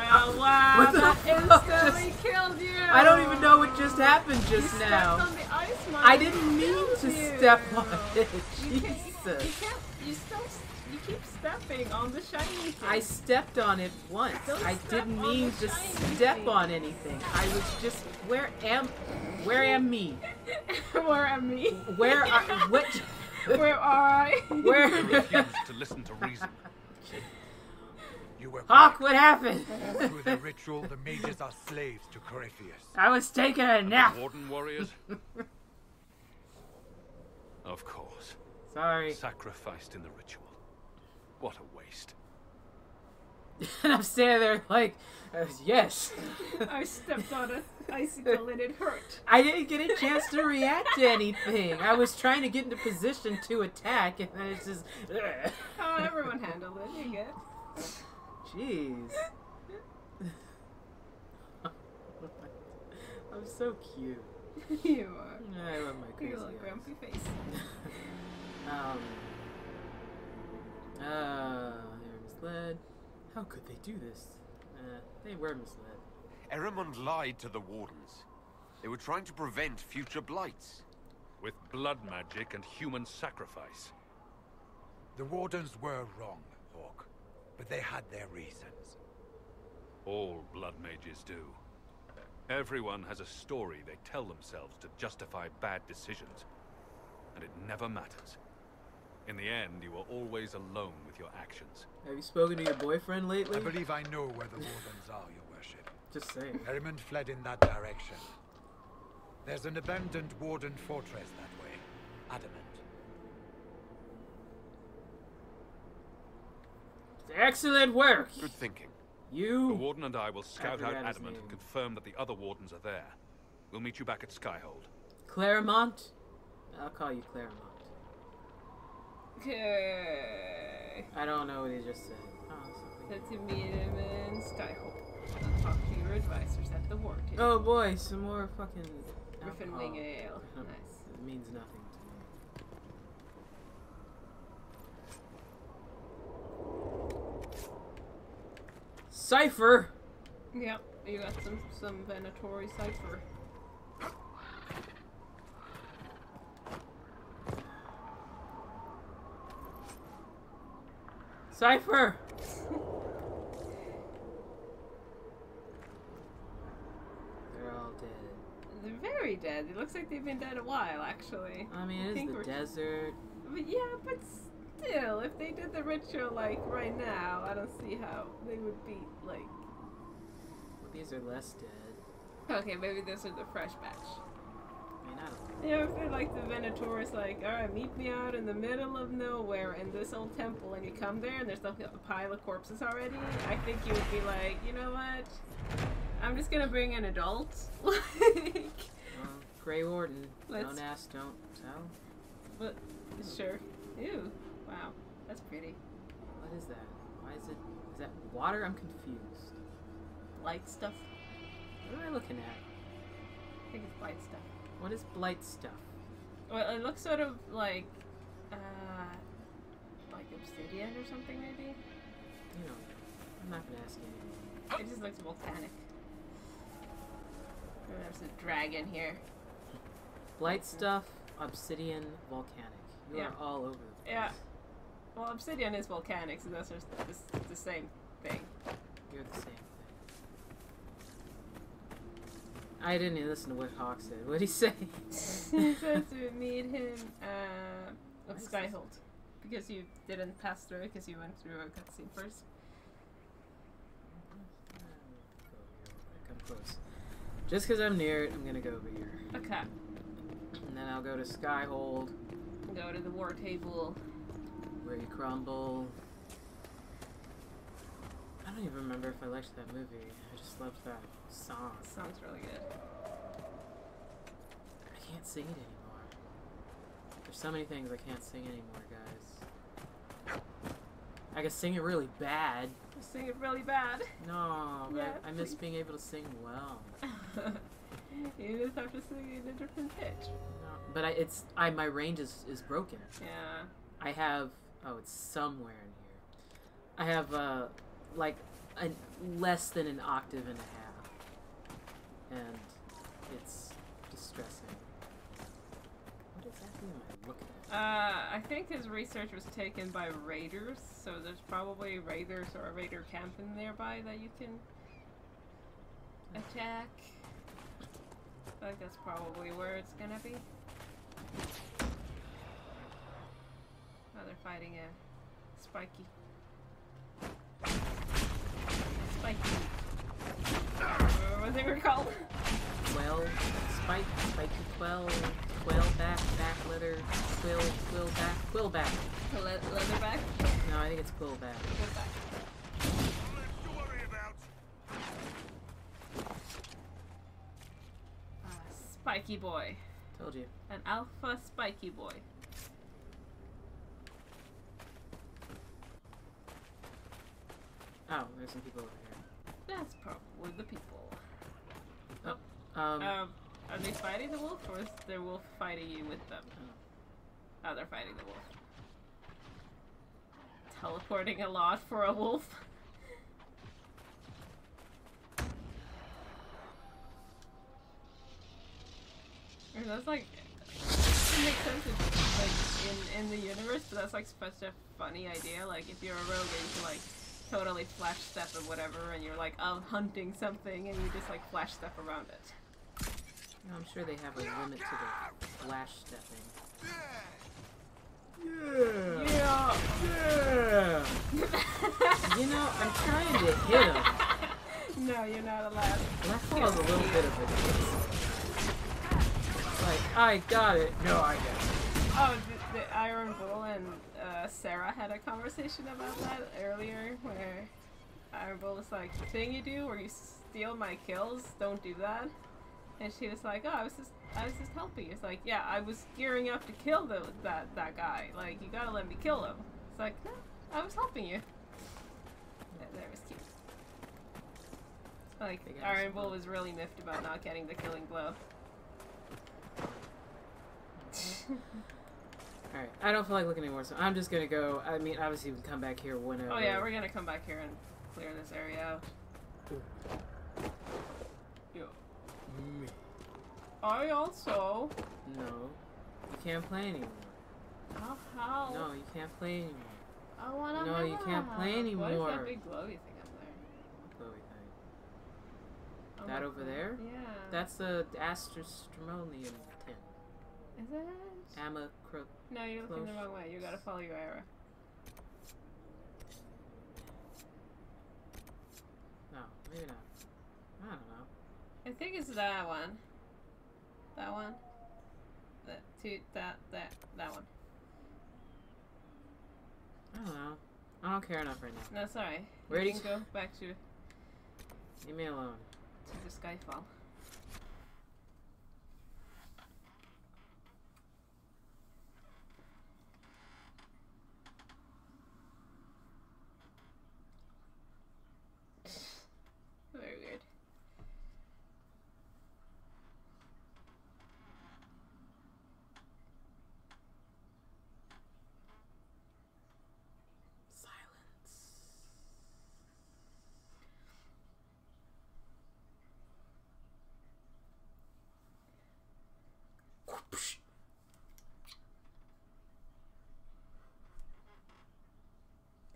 Oh wow! What the That fuck instantly killed you. I don't even know what just happened You just stepped now. on the ice mine. I didn't mean Killed to you. step on it. You can't- Jesus. You keep stepping on the shiny thing. I stepped on it once. Don't I step didn't on mean the to shiny step thing. on anything. I was just where am me? Where am me? Where are what? Where are I? Where? Refuse to listen to reason. You were Hawk, what happened? Through the ritual, the mages are slaves to Corypheus. I was taking a nap. Warden warriors? Of course. Sorry. Sacrificed in the ritual. What a waste. And I'm standing there like, yes. I stepped on an icicle and it hurt. I didn't get a chance to react to anything. I was trying to get into position to attack, and then it's just. Oh, everyone handled it. You get. Jeez. I'm so cute. You are. I love my crazy You little eyes. grumpy face. They were misled. How could they do this? They were misled. Erimund lied to the Wardens. They were trying to prevent future blights. With blood magic and human sacrifice. The Wardens were wrong, Hawk, but they had their reasons. All blood mages do. Everyone has a story they tell themselves to justify bad decisions. And it never matters. In the end, you are always alone with your actions. Have you spoken to your boyfriend lately? I believe I know where the Wardens are, your worship. Just saying. Erimund fled in that direction. There's an abandoned Warden fortress that way. Adamant. Excellent work. Good thinking. The You. Warden and I will scout out forgot his Adamant name. and confirm that the other Wardens are there. We'll meet you back at Skyhold. Claremont. I'll call you Claremont. Okay. I don't know what he just said. Oh, Said something. to meet him in Skyhold. I'll talk to your advisors at the war table. Oh boy, some more fucking. Griffin alcohol. Wing Ale. Nice. It means nothing to me. Cipher. Yep, you got some Venatori cipher. Cipher. They're all dead. They're very dead. It looks like they've been dead a while, actually. I mean, I it's think the we're- desert. But yeah, but still, if they did the ritual like right now, I don't see how they would be like. Well, these are less dead. Okay, maybe this is the fresh batch. I mean, I don't. Yeah, if they're like the Venator's like, alright, meet me out in the middle of nowhere in this old temple, and you come there and there's like a pile of corpses already, I think you would be like, you know what? I'm just gonna bring an adult. Like, Grey Warden. Let's- Don't ask, don't tell. but sure. Ew. Wow, that's pretty. What is that? Why is it? Is that water? I'm confused. Light stuff. What am I looking at? I think it's light stuff. What is blight stuff? Well, it looks sort of like obsidian or something, maybe. You know, I'm not gonna ask you. It just looks volcanic. There's a dragon here. Blight stuff, obsidian, volcanic. You Yeah. are all over the place. Yeah. Well, obsidian is volcanic, so that's just the same thing. You're the same thing. I didn't even listen to what Hawk said. What'd he say? He says to meet him at Skyhold. Because you didn't pass through it, because you went through a cutscene first. Come close. Just because I'm near it, I'm gonna go over here. Okay. And then I'll go to Skyhold. Go to the war table. Where you crumble. I don't even remember if I liked that movie. I just loved that song. Sounds really good. I can't sing it anymore. There's so many things I can't sing anymore, guys. I can sing it really bad. You sing it really bad. No, but Yeah, I miss being able to sing well. You just have to sing in a different pitch. No, but my range is broken. Yeah. I have, it's somewhere in here. I have, like, less than an octave and a half. And it's distressing. What exactly am I looking at? I think his research was taken by raiders, so there's probably raiders or a raider camp in nearby that you can attack. I think that's probably where it's gonna be. Oh, they're fighting a Spiky. Spiky. What's it called? Quell, spiky quell, back leather, quill back. Leatherback? No, I think it's quill back. Spiky boy. Told you. An alpha spiky boy. Oh, there's some people over here. That's probably the people. Oh, Are they fighting the wolf, or is the wolf fighting you with them? Oh, they're fighting the wolf. Teleporting a lot for a wolf. Or that's like, it makes sense if, like in the universe, but that's like such a funny idea. Like if you're a rogue and you can like totally flash step or whatever, and you're like out hunting something, and you just like flash step around it. I'm sure they have a limit to the flash stepping. Yeah! You know, I'm trying to hit him. No, you're not allowed. That falls a little bit of it. Like, I got it. No, I got it. Oh, the Iron Bull and Sarah had a conversation about that earlier, where Iron Bull was like, the thing you do where you steal my kills, don't do that. And she was like, oh, I was just helping you. It's like, yeah, I was gearing up to kill that guy. Like, you gotta let me kill him. It's like, no, I was helping you. That was cute. Like, Iron Bull was really miffed about not getting the killing blow. Alright, I don't feel like looking anymore, so I'm just gonna go. I mean, obviously, we can come back here whenever. Oh, yeah, we're gonna come back here and clear this area out. Yo. Me. I also. No. You can't play anymore. Oh, how? No, you can't play anymore. I wanna. No, you can't play anymore. What is that big glowy thing up there? Glowy thing. Oh, That over there? Yeah. That's the Astromonium tin. Is it? Amacro. No, you're looking the wrong way. You gotta follow your arrow. No, maybe not. I don't know. I think it's that one. That one. That one. I don't know. I don't care enough right now. No, it's alright. Where You did can go back to Leave me alone. the Skyfall. Very weird. Silence.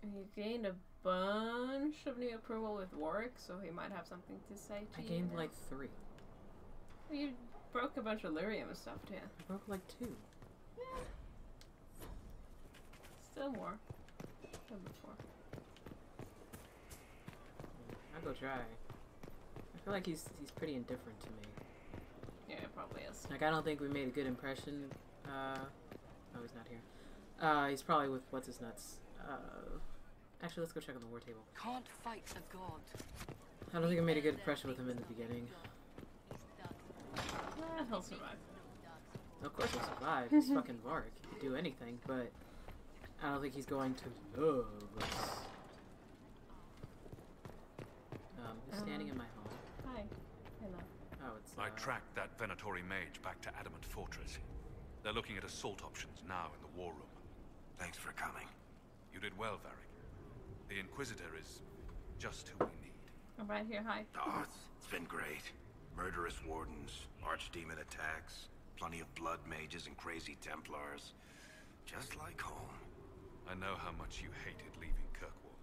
And you gained a bunch of new approval with Warwick, so he might have something to say to I you. gained now. like 3. You broke a bunch of lyrium and stuff too. I broke like 2. Yeah. Still more than before. I'll go try. I feel like he's pretty indifferent to me. Yeah, it probably is. Like, I don't think we made a good impression. Oh, he's not here. He's probably with what's his nuts. Actually, let's go check on the war table. Can't fight a god. I don't think I made a good impression with him in the beginning. He'll survive. Of course he'll survive. He's fucking Vark. He can do anything, but I don't think he's going to love us. He's standing in my home. Hi. Hello. Oh, it's. I tracked that Venatori mage back to Adamant Fortress. They're looking at assault options now in the war room. Thanks for coming. You did well, Varric. The Inquisitor is just who we need. I'm right here. Hi. Oh, it's been great. Murderous wardens, archdemon attacks, plenty of blood mages and crazy Templars. Just like home. I know how much you hated leaving Kirkwall.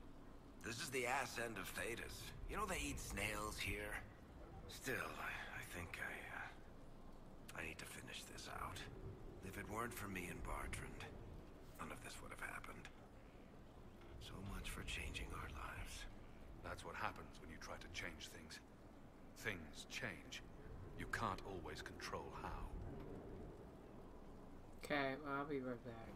This is the ass end of Thedas. You know they eat snails here? Still, I think I need to finish this out. If it weren't for me and Bartrand, none of this would have happened. So much for changing our lives. That's what happens when you try to change things. Things change. You can't always control how. Okay, well, I'll be right back.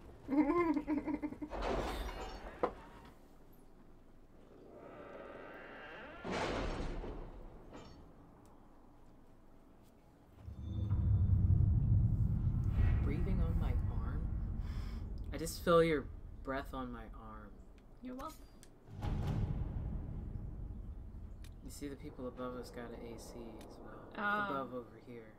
Breathing on my arm? I just feel your breath on my arm. You're welcome. You see the people above us got an AC as well. Oh. Above over here.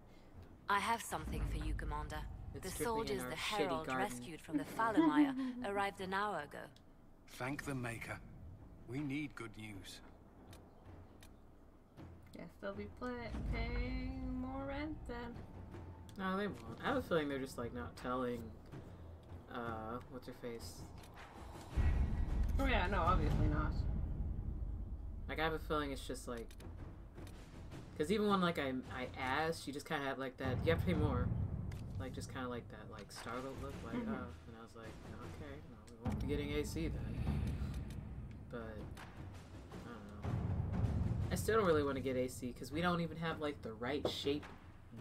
I have something for you, Commander. It's The dripping in soldiers our the shitty Herald garden. rescued from the Fallenmeyer arrived an hour ago. Thank the Maker. We need good news. Guess they'll be paying more rent then. No, they won't. I have a feeling they're just like not telling, what's her face? Oh yeah, no, obviously not. Like, I have a feeling it's just like, because even when like I asked, she just kind of had like that, you have to pay more. Like, just kind of like that, like, startled look, like, oh. And I was like, okay, no, we won't be getting AC then. But, I don't know. I still don't really want to get AC, because we don't even have, like, the right shaped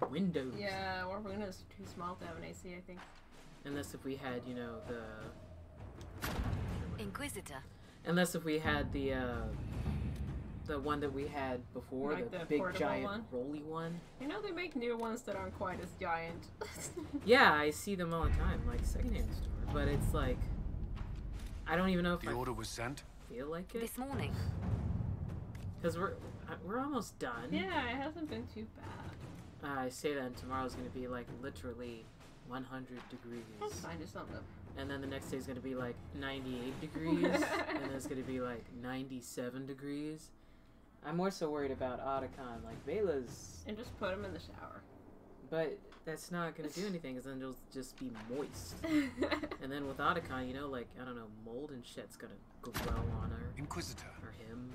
windows. Yeah, our window's too small to have an AC, I think. Unless if we had, you know, the... Inquisitor. Unless if we had the one that we had before, Like the the big portable giant one? rolly one. You know, they make new ones that aren't quite as giant. Yeah, I see them all the time, like secondhand store. But it's like, I don't even know if The order was sent? feel like it. This morning. Because we're almost done. Yeah, it hasn't been too bad. I say that, and tomorrow's going to be like literally 100 degrees. That's fine, just something. And then the next day is going to be like 98 degrees. And then it's going to be like 97 degrees. I'm more so worried about Otacon. Like, Bela's... And just put them in the shower. But that's not going to do anything, because then it'll just be moist. And then with Otacon, you know, like, I don't know, mold and shit's going to grow on her. Inquisitor. Or him.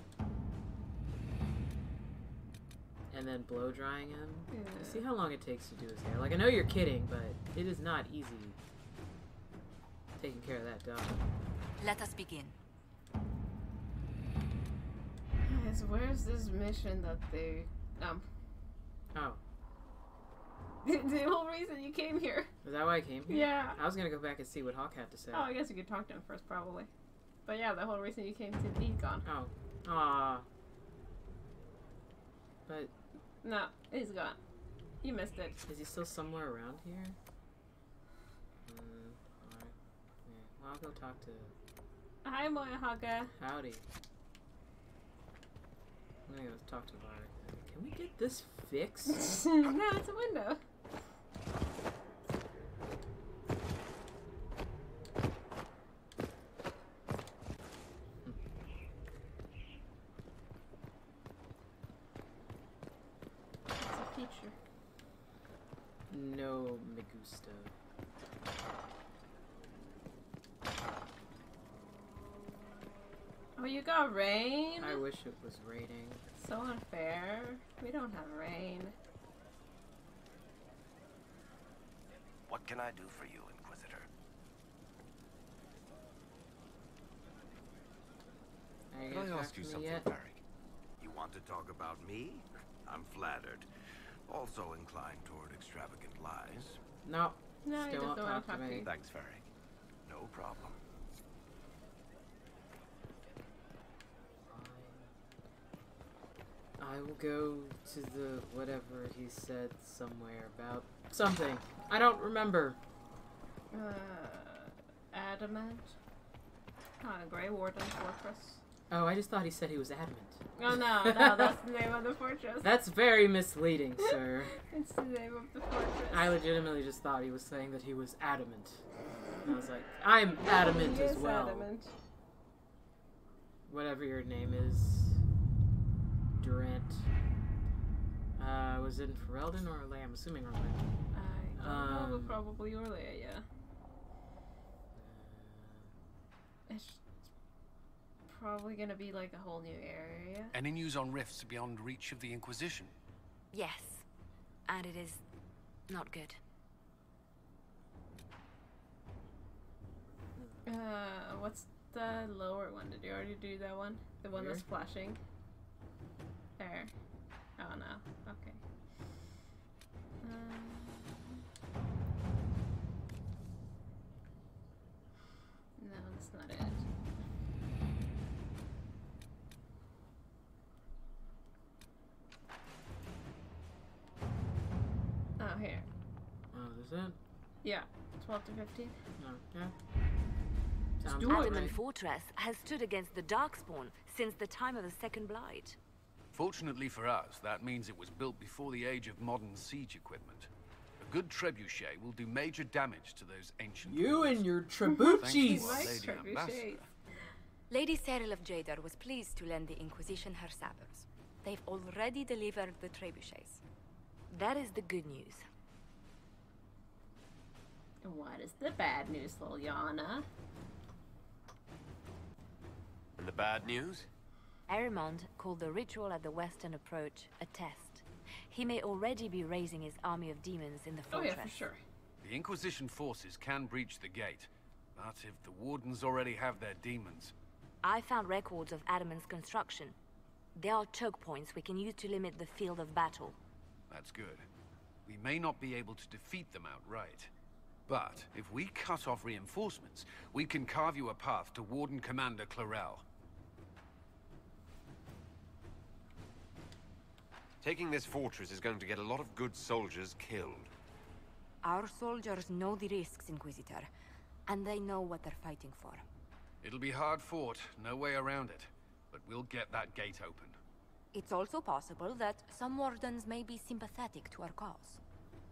And then blow drying him. Yeah. See how long it takes to do his hair. Like, I know you're kidding, but it is not easy taking care of that dog. Let us begin. Guys, where's this mission that they... Oh. The whole reason you came here. Is that why I came here? Yeah. I was gonna go back and see what Hawk had to say. Oh, I guess you could talk to him first, probably. But yeah, the whole reason you came to... He's gone. Oh. Aw. But... No, he's gone. You missed it. Is he still somewhere around here? Alright. Yeah. Well, I'll go talk to... Hi, Moyahaga. Howdy. I'm gonna go talk to Varric. Can we get this fixed? No, it's a window. It's a feature. No, me gusta. Oh, you got rain? I wish it was raining. So unfair. We don't have rain. can I do for you, Inquisitor? Can I ask you something, yet? Varric? You want to talk about me? I'm flattered. Also inclined toward extravagant lies. No. No, he Still doesn't won't want to talk talk to to me. you. Thanks, Varric. No problem. I will go to the whatever he said somewhere about something. I don't remember. Adamant. Grey Warden Fortress. Oh, I just thought he said he was adamant. Oh no, that's the name of the fortress. That's very misleading, sir. It's the name of the fortress. I legitimately just thought he was saying that he was adamant. And I was like, I'm adamant He as is well. adamant. Whatever your name is. Durant. Was it in Ferelden or Orlais? I'm assuming Orlais. I don't know, but probably Orlais, yeah. It's probably gonna be like a whole new area. Any news on rifts beyond reach of the Inquisition? Yes. And it is not good. What's the lower one? Did you already do that one? The one that's flashing? There. Oh no. Okay. No, that's not it. Oh, here. Oh, is it? Yeah. 12 to 15. No. Yeah. Sounds do it. about Adamant right. Fortress has stood against the Darkspawn since the time of the Second Blight. Fortunately for us, that means it was built before the age of modern siege equipment. A good trebuchet will do major damage to those ancient You walls. and your Thanks to trebuchets! our Like Lady trebuchets. Ambassador. Lady Cyril of Jadar was pleased to lend the Inquisition her sabers. They've already delivered the trebuchets. That is the good news. And what is the bad news, Liliana? And the bad news? Arimond called the ritual at the western approach a test. He may already be raising his army of demons in the Oh fortress. yeah, for sure. The Inquisition forces can breach the gate, but if the Wardens already have their demons... I found records of Adamant's construction. There are choke points we can use to limit the field of battle. That's good. We may not be able to defeat them outright. But if we cut off reinforcements, we can carve you a path to Warden Commander Clarel. Taking this fortress is going to get a lot of good soldiers killed. Our soldiers know the risks, Inquisitor, and they know what they're fighting for. It'll be hard fought, no way around it. But we'll get that gate open. It's also possible that some Wardens may be sympathetic to our cause.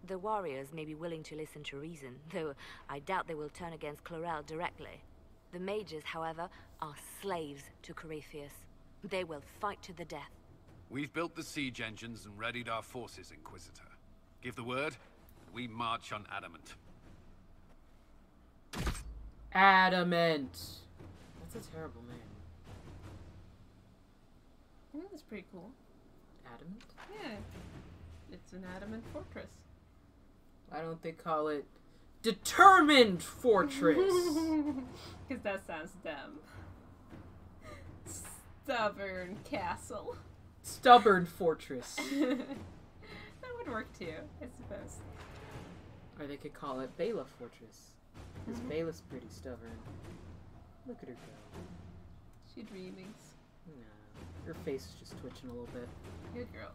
The warriors may be willing to listen to reason, though I doubt they will turn against Clarel directly. The mages, however, are slaves to Corypheus. They will fight to the death. We've built the siege engines and readied our forces, Inquisitor. Give the word, and we march on Adamant. Adamant. That's a terrible name. I think that's pretty cool. Adamant? Yeah. It's an adamant fortress. Why don't they call it Determined Fortress? Because that sounds dumb. Stubborn castle. Stubborn Fortress. That would work too, I suppose. Or they could call it Bailiff Fortress. Because Bailiff's pretty stubborn. Look at her go. She dreaming. Nah, her face is just twitching a little bit. Good girl.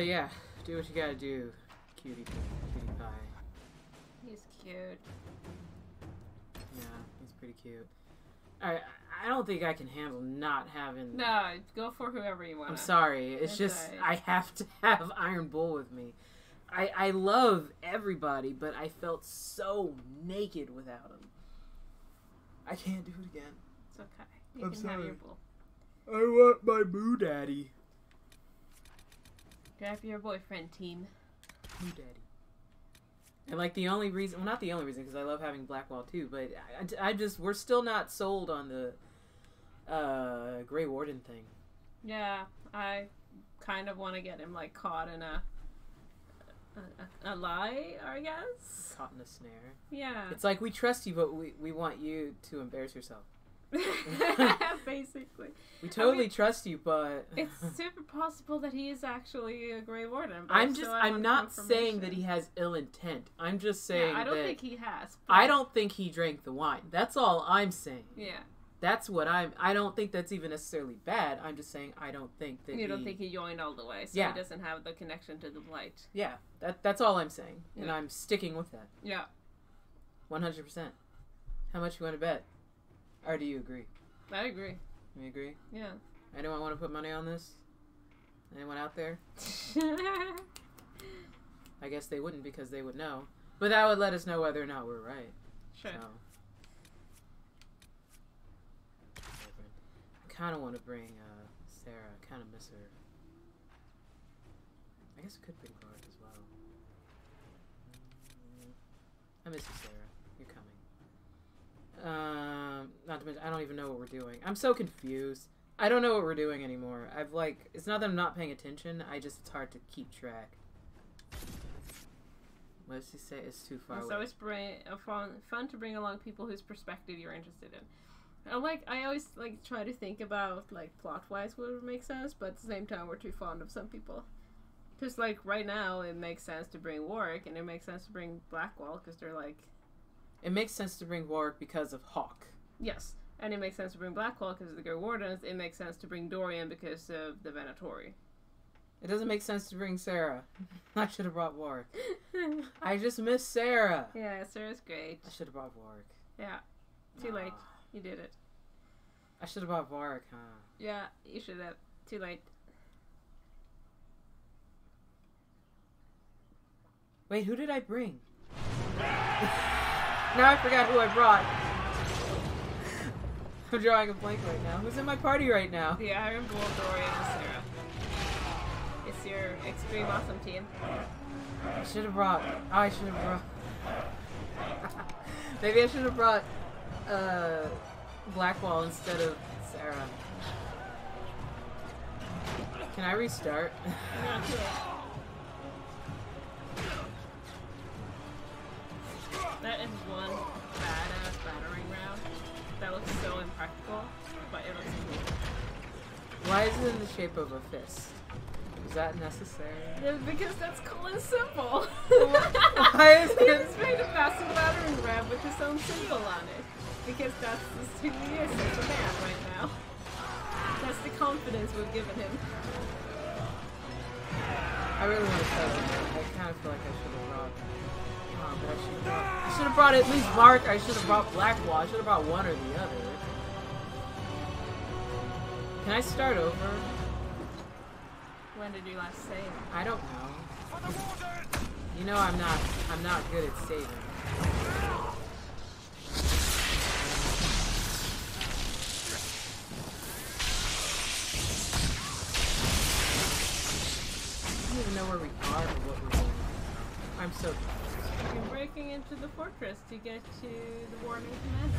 Yeah. Do what you gotta do, cutie pie. He's cute. Yeah, he's pretty cute. I don't think I can handle not having... No, go for whoever you want. I'm sorry. It's just, I have to have Iron Bull with me. I love everybody, but I felt so naked without him. I can't do it again. It's okay. You can have your bull. I want my Boo Daddy. Grab your boyfriend, team. Boo Daddy. And like the only reason, well, not the only reason, because I love having Blackwall too, but I just, we're still not sold on the Grey Warden thing. Yeah, I kind of want to get him like caught in a a lie, I guess. Caught in a snare. Yeah. It's like, we trust you, but we want you to embarrass yourself. Basically. We totally trust you, but it's super possible that he is actually a Grey Warden. I'm not saying that he has ill intent. I'm just saying I don't that think he has. I don't think he drank the wine. That's all I'm saying. Yeah. That's what I don't think that's even necessarily bad. I'm just saying I don't think that you don't think he joined all the way, so he doesn't have the connection to the Blight. Yeah. That's all I'm saying. And I'm sticking with that. Yeah. 100%. How much you want to bet? Or do you agree? I agree. You agree? Yeah. Anyone want to put money on this? Anyone out there? I guess they wouldn't because they would know. But that would let us know whether or not we're right. Sure. So. I kind of want to bring Sarah. I kind of miss her. I guess I could bring Clark as well. I miss you, Sarah. You're coming. Not to mention, I don't even know what we're doing. I'm so confused. I don't know what we're doing anymore. It's not that I'm not paying attention. It's hard to keep track. What does he say? It's too far away. So it's fun to bring along people whose perspective you're interested in. I always try to think about plot-wise what would make sense, but at the same time we're too fond of some people. Because right now it makes sense to bring Warwick, and it makes sense to bring Blackwall because they're It makes sense to bring Warwick because of Hawk. Yes, and it makes sense to bring Blackwall because of the Grey Wardens. It makes sense to bring Dorian because of the Venatori. It doesn't make sense to bring Sarah. I should have brought Warwick. I just miss Sarah. Yeah, Sarah's great. I should have brought Warwick. Yeah, too late. You did it. I should have brought Warwick, huh? Yeah, you should have. Too late. Wait, who did I bring? Now I forgot who I brought. I'm drawing a blank right now. Who's in my party right now? The Iron Bull, Dorian, and Sarah. It's your extreme awesome team. I should have brought... Maybe I should have brought Blackwall instead of Sarah. Can I restart? Yeah, too late. That is one badass battering round. That looks so impractical, but it looks cool. Why is it in the shape of a fist? Is that necessary? Yeah, because that's cool and simple. Why is it? He just made a massive battering ram with his own symbol on it. Because that's just who he is as a man right now. That's the confidence we've given him. I really want to tell him. I kind of feel like I should have brought... But I should have brought at least Mark. I should have brought Blackwall. I should have brought one or the other. Can I start over? When did you last save? I don't know. You know I'm not good at saving. I don't even know where we are or what we're doing. I'm so confused. You're breaking into the fortress to get to the Warden Commander.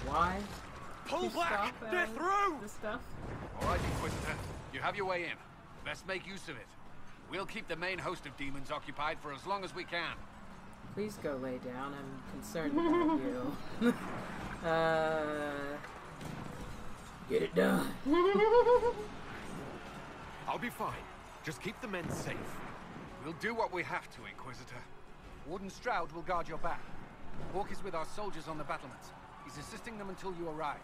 Why? Pull back! They're through! The stuff. All right, Inquisitor. You have your way in. Let's make use of it. We'll keep the main host of demons occupied for as long as we can. Please go lay down. I'm concerned about you. Get it done. I'll be fine. Just keep the men safe. We'll do what we have to, Inquisitor. Warden Stroud will guard your back. Hawk is with our soldiers on the battlements. He's assisting them until you arrive.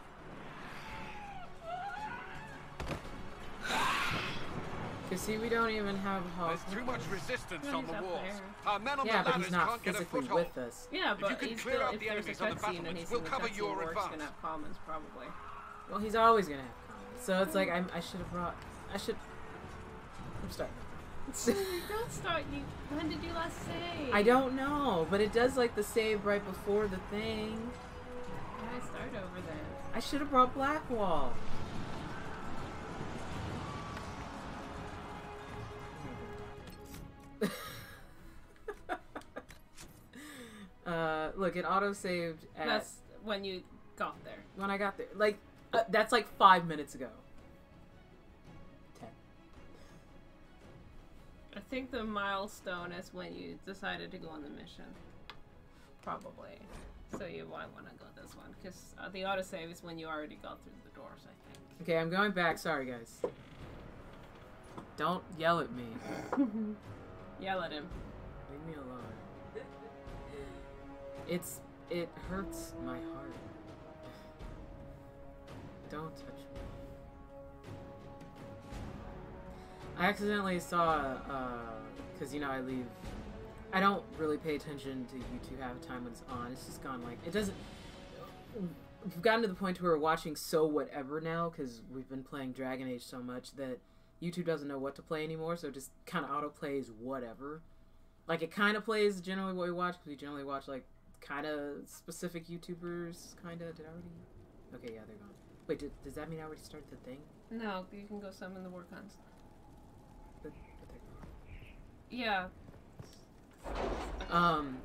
You see, we don't even have Hawk. There's too much resistance Well, on the he's up walls. there. Our men on Yeah, the but he's ladders not can't get a physically foothold. with us. Yeah, but you can he's clear still, out if the there's a enemies on the cutscene and battlements, he's we'll in the cover cutscene, your Warwick's advance. gonna have comments, probably. Well, he's always gonna have comments. So it's like I should have brought. I'm starting. Don't start. When did you last save? I don't know, but it does like the save right before the thing. Can I start over then? I should have brought Blackwall. Look, it auto-saved at... That's when you got there. When I got there. Like, that's like 5 minutes ago. 10. I think the milestone is when you decided to go on the mission. Probably. So you might want to go this one, because the autosave is when you already got through the doors, I think. Okay, I'm going back. Sorry, guys. Don't yell at me. Yell at him. Leave me alone. It hurts my heart. Don't touch me. I accidentally saw, because, you know, I don't really pay attention to YouTube half the time when it's on. It's just gone, like, it doesn't, we've gotten to the point where we're watching so whatever now, because we've been playing Dragon Age so much that YouTube doesn't know what to play anymore, so it just kind of auto-plays whatever. Like, it kind of plays generally what we watch, because we generally watch, like, kind of specific YouTubers, kind of. Did I already? Okay, yeah, they're gone. Wait, does that mean I already started the thing? No, you can go summon the war cons. But they're Yeah. gone.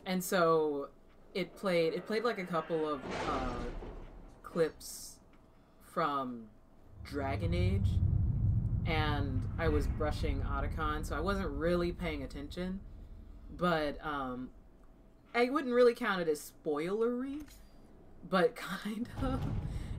And so it played like a couple of clips from Dragon Age, and I was brushing Otacon, so I wasn't really paying attention, but I wouldn't really count it as spoilery, but kind of.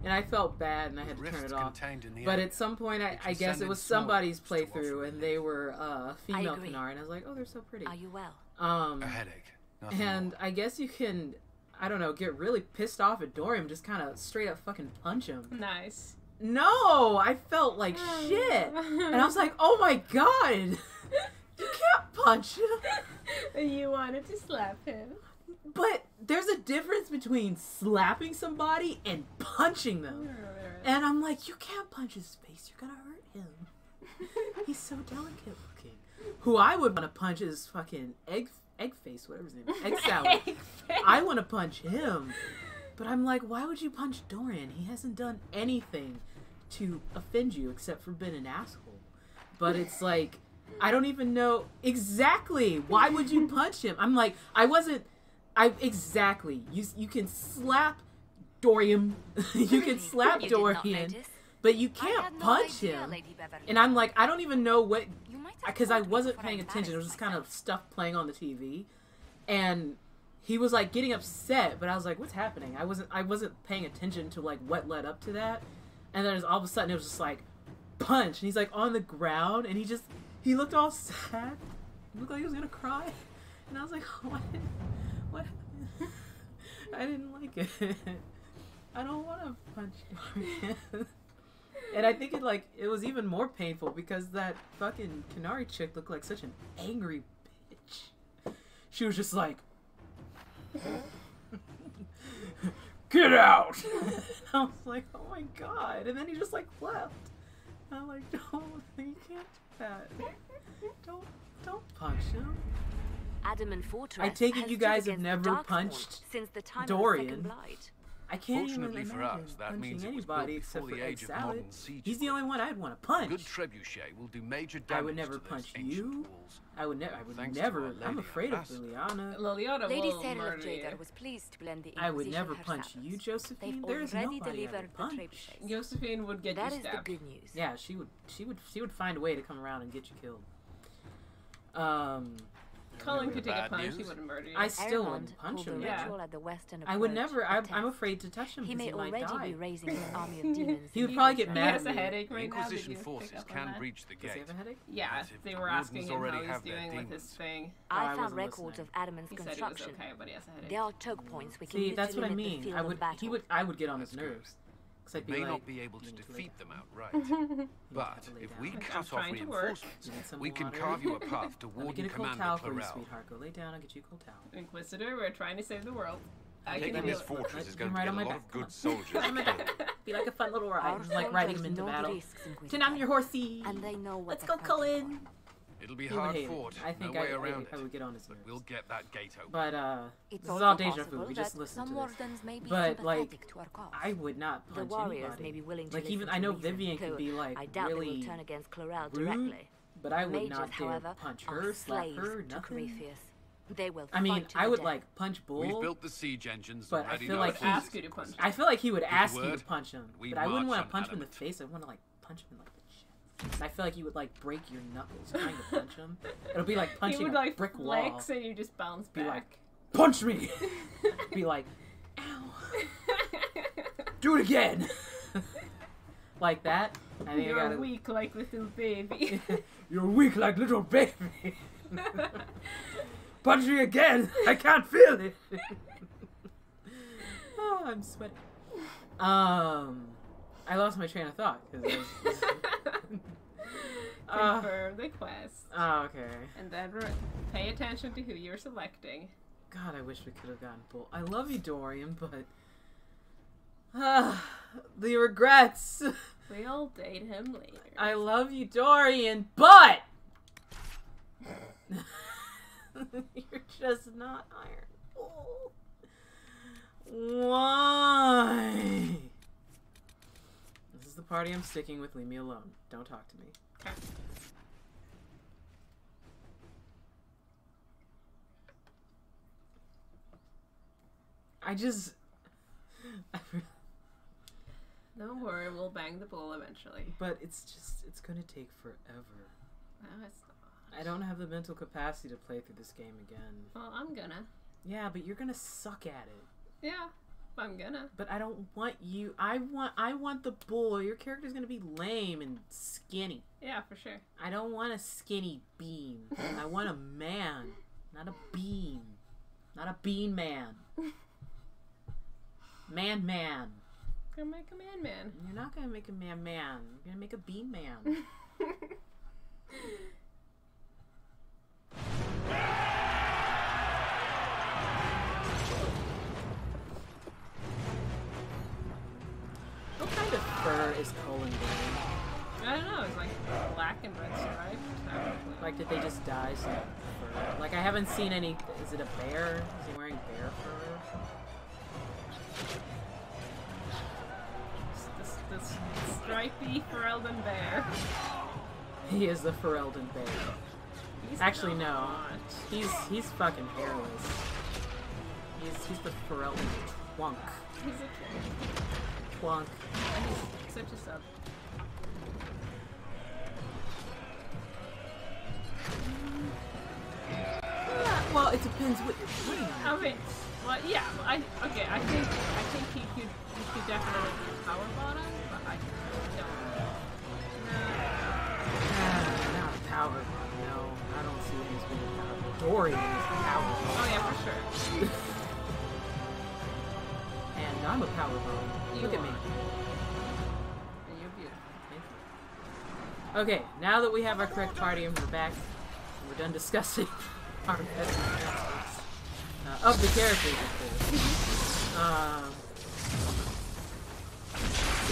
And I felt bad, and I had to turn it off. But at some point, I guess it was somebody's playthrough, and they were female Qunari, and I was like, oh, they're so pretty. Are you well? A headache. Nothing And more. I guess you can, I don't know, get really pissed off at Dorian, just kind of straight up fucking punch him. Nice. No, I felt like shit. And I was like, oh my god, you can't punch him. You wanted to slap him. But there's a difference between slapping somebody and punching them. And I'm like, you can't punch his face. You're gonna hurt him. He's so delicate looking. Who I would want to punch is fucking egg face, whatever his name is. Egg salad. I want to punch him. But I'm like, why would you punch Dorian? He hasn't done anything to offend you except for being an asshole. But it's like, I don't even know exactly. Why would you punch him? I'm like, exactly. You can slap Dorian. You can slap Dorian, but you can't punch him. And I'm like, I don't even know what, because I wasn't paying attention. It was just kind of stuff playing on the TV, and he was like getting upset. But I was like, what's happening? I wasn't paying attention to like what led up to that. And then all of a sudden it was just like punch, and he's like on the ground, and he looked all sad. He looked like he was gonna cry, and I was like, what happened? I didn't like it. I don't want to punch Dorian. And I think it was even more painful because that fucking Qunari chick looked like such an angry bitch. She was just like, get out! I was like, oh my god. And then he just like left. And I'm like, don't, you can't do that. Don't punch him. Adam and Fortress I take it you guys have never punched since the time Dorian. Of the Second Blight. I can't Fortunately even for imagine us, that punching means it was built anybody except before for the Egg age of Salad. modern siege He's the only one I'd want to punch. Good trebuchet will do major damage I would never to those punch ancient you. walls. I would Thanks to never. Our I'm Lady afraid of Ambassador. Liliana. Liliana Lady will Cyril of murder you. Jadar was pleased to blend the Inquisition I would never her punch sabers. you, Josephine. They've There is already nobody I delivered would the punch. trebuchets. Josephine would get That you is the stabbed. good news. Yeah, she would find a way to come around and get you killed. Cullen could take a Bad punch, he news? wouldn't murder you. I still Aramond, wouldn't punch hold him. the Yeah. ritual at the western I would approach never. a I'm test. afraid to touch him He because may he might already die. be raising his army of demons. He would probably get He mad has at a me. headache right now. Did Inquisition you pick forces up on can that? breach the Does he gate. have a headache? Yeah, But if they the were asking wardens him already how he's have their doing with his demons. thing. I I found wasn't records listening. of Adamant's He said he was construction. okay, but he has a headache. There are choke points we can See, use that's to what I limit the mean. field I of would. battle. I would get on his That's good. nerves. Cause I'd We be may like, not be able to "You need to lay defeat down. them outright, You but need to lay if down. we I'm cut off trying to work. reinforcements, You need some we can water? carve you a path to Let me Warden get a cold Commander towel for you, Clarel. sweetheart. Go lay down. I'll get you a cold towel. Inquisitor, we're trying to save the world. I can Taking do this it. fortress is Put going him to right get on a my lot back. of good soldiers. Be like a fun little ride, Our just like riding him soldiers into know the battle. risks, Inquisitor. Turn on your horsey. And they know what Let's they're go, fighting Cullen. It'll be He would hard hate it. fought. I think no way around I it. would get on his But nerves. we'll get that gate open. But for. this It's is also all deja vu. possible We just that listened some to this. wardens may be But, like, sympathetic to our cause. I would not The punch warriors anybody. may be willing to Like even listen I to know reason, Vivian can though be like I doubt they really will turn against Clarel rude, directly. but I would Mages, not dare however, punch are her, slap slaves her, to nothing. Corypheus. They will I mean, fight to I the would death. like punch We've Bull. built the siege engines But and I ready feel to like forces. ask you to punch. I feel like he would Give the ask you word, to punch him, we but I wouldn't march want to on punch him in the Adamant. face. I want to like punch him in like the chest. And I feel like you would like break your knuckles trying to punch him. It'll be like punching He would a like brick flex wall. and you just bounce Be back. like, punch me! Be like, ow. Do it again! Like that. I think You're I gotta... weak like little baby. You're weak like little baby. Punch me again! I can't feel it! Oh, I'm sweating. I lost my train of thought. Confirm the quest. Oh, okay. And then pay attention to who you're selecting. God, I wish we could have gotten Bull. I love you, Dorian, but... the regrets. We'll date him later. I love you, Dorian, but... You're just not Iron Bull. Why? This is the party I'm sticking with. Leave me alone. Don't talk to me. Okay. I just... Don't worry, we'll bang the bull eventually. But it's just... It's gonna take forever. No, it's not. I don't have the mental capacity to play through this game again. Well, I'm gonna. Yeah, but you're gonna suck at it. Yeah, I'm gonna. But I don't want you... I want the bull. Your character's gonna be lame and skinny. Yeah, for sure. I don't want a skinny bean. I want a man, not a bean. Not a bean man. Man. Gonna make a man. You're not gonna make a man. You're gonna make a bean man. What kind of fur is Colin wearing? I don't know, it's like black and red striped. Like, did they just dye some fur? Like, I haven't seen any... Is it a bear? Is he wearing bear fur? This stripy Ferelden bear. He is the Ferelden bear. He's Actually, no. not. He's fucking hairless. He's the Ferelden twunk. He's a Twunk. and he's such a sub. Well, it depends what you're putting on. I mean, well, yeah. I think he could definitely be a power bottom, but I don't. Not a power bottom, no. I don't see him as being a power bottom. Dorian is a power bottom. Oh yeah, for sure. And I'm a power bottom. Look at me. And you're beautiful. Thank you. Okay, now that we have our correct party and we're back, and we're done discussing our best masters of the characters, of course.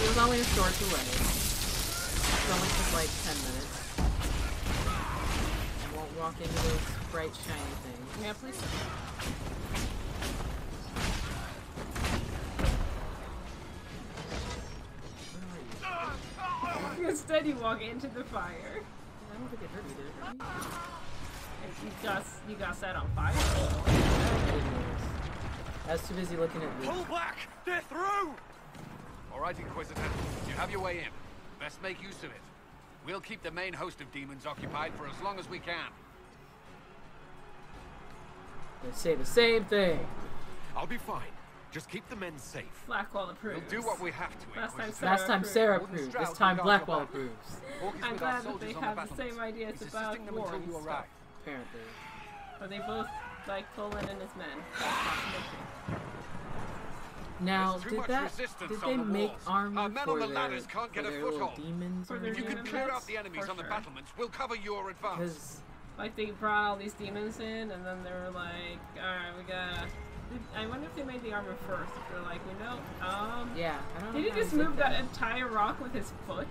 It was only a short delay. It only took like 10 minutes. I won't walk into those bright, shiny things. Yeah, please. Instead, you walk into the fire. I don't think it hurt me, did it hurt me? And you got set on fire. I didn't notice. I was too busy looking at Pull back! They're through! All right, Inquisitor. You have your way in. Best make use of it. We'll keep the main host of demons occupied for as long as we can. They say the same thing. I'll be fine. Just keep the men safe. Blackwall approves. We'll do what we have to, Inquisitor. Last time Sarah Warden approved. Stroud This time will guard Blackwall your back. approves. Hawk is I'm with our glad that soldiers they on have the battlements. same ideas He's about assisting them war until and you stuff. arrive. Apparently. But they both like Colin and his men. Now, There's too did much that? resistance Did on they the make walls. armor Our men for on the their, ladders can't for get a their little foothold. demons? For or their If you anything? can clear demons? out the enemies For on the sure. battlements, we'll cover your advance. Because Like they brought all these demons in, and then they were like, "Alright, we gotta." I wonder if they made the armor first. If they're like, "We know." yeah, I don't know. Did he how just to take move that entire rock with his foot?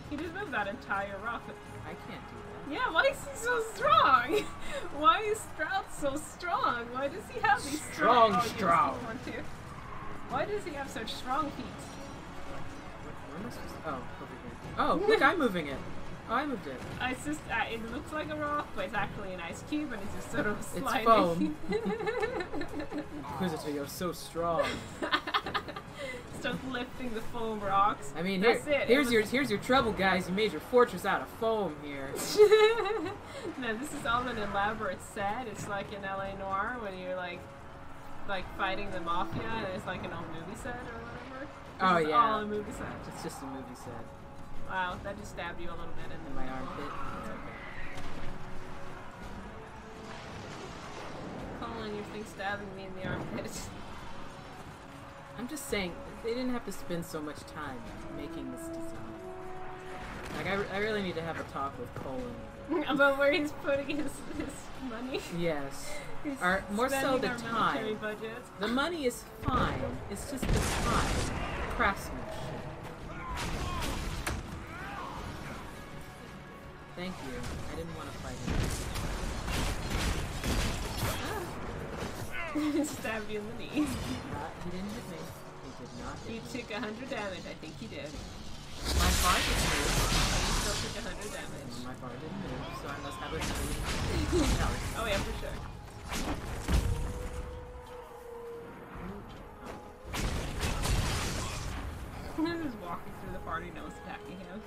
He just moved that entire rock. I can't do that. Yeah, why is he so strong? Why is Stroud so strong? Why does he have these Strong Oh, you Stroud. still want to. Why does he have such strong feet? Where am I supposed to? Oh, over here. Oh, look, I'm moving it. Oh, I moved it. It's just, it looks like a rock, but it's actually an ice cube, and it's just sort of sliding. foam. Inquisitor, you're so strong. starts lifting the foam rocks. I mean, that's it. here's your trouble, guys. You made your fortress out of foam here. No, this is all an elaborate set. It's like in LA Noire when you're like fighting the mafia, and it's like an old movie set or whatever. Oh This is yeah. all a movie set. It's just a movie set. Wow, that just stabbed you a little bit In my armpit. It's okay. Colin, your thing stabbing me in the armpit. I'm just saying, they didn't have to spend so much time making this design. Like, I really need to have a talk with Colin. About where he's putting his money. Yes. He's Or more so the spending our time. military budget. The money is fine. It's just the time. Craftsmanship. Thank you. I didn't want to fight him. Stabbed you in the knee. He didn't hit me. He did not hit You me. took 100 damage. I think you did. My bar didn't move. You still took 100 damage. My bar didn't move, so I must have a health. Oh yeah, for sure. He's just walking through the party, no one's attacking him.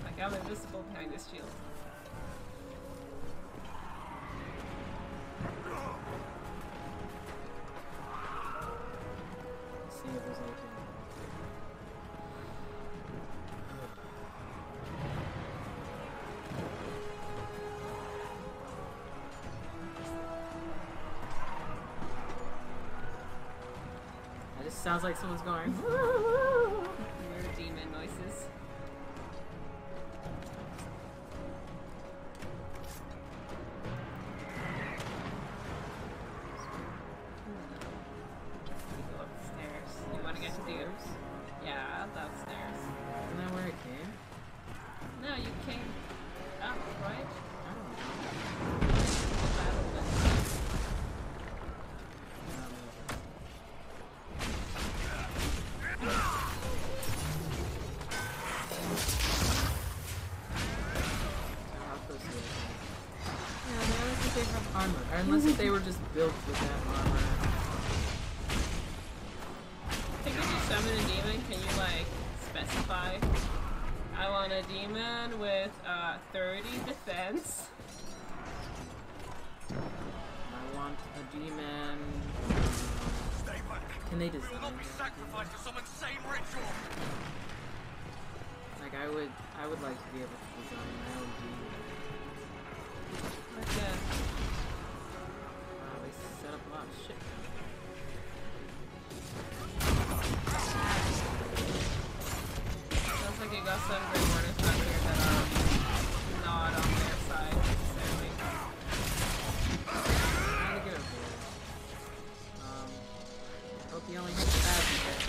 Like, I'm invisible behind this shield. Let's see if there's anything. That just sounds like someone's going. Weird demon noises. Go upstairs. You want to get to the Yeah, upstairs. Isn't that where it came? No, you came up, right? I don't know. Yeah, I don't think they have armor. Or unless if they were just built with that armor. I think if you summon a demon, can you like specify? I want a demon with 30 defense. I want a demon. Stay back. Can they design? We will not be sacrificed to some insane ritual. Like I would like to be able to design my own demon. Like that. Wow, they set up a lot of shit. Sounds like you got some great orders out here that are not on their side necessarily. Trying to get over here. Hope you only hit the bad bit.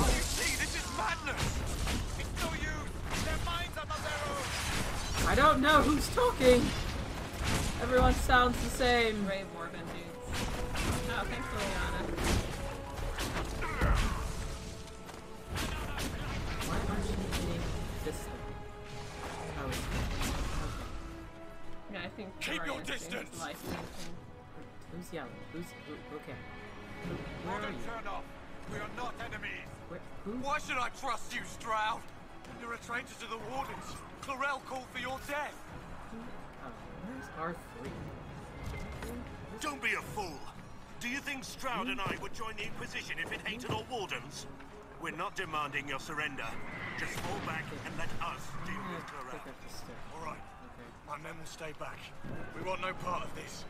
Oh, you see, this is madness. It's no use. Their minds are not their own. I don't know who's talking. Everyone sounds the same. Brave Morgan dudes. Oh, thanks, Liliana. Why aren't you hitting this thing? Oh, it's okay. Yeah, I think Keep your Ryan's doing his distance. life thing. Who's yelling? Okay. Where are Order you? turn off. We are not enemies. Who? Why should I trust you, Stroud? You're a traitor to the Wardens. Clarel called for your death. Oh, where's R3? Don't be a fool. Do you think Stroud and I would join the Inquisition if it hated our wardens? We're not demanding your surrender. Just fall back and let us deal with Pick Clarel. up the stick. All right. Okay. My men will stay back. We want no part of this.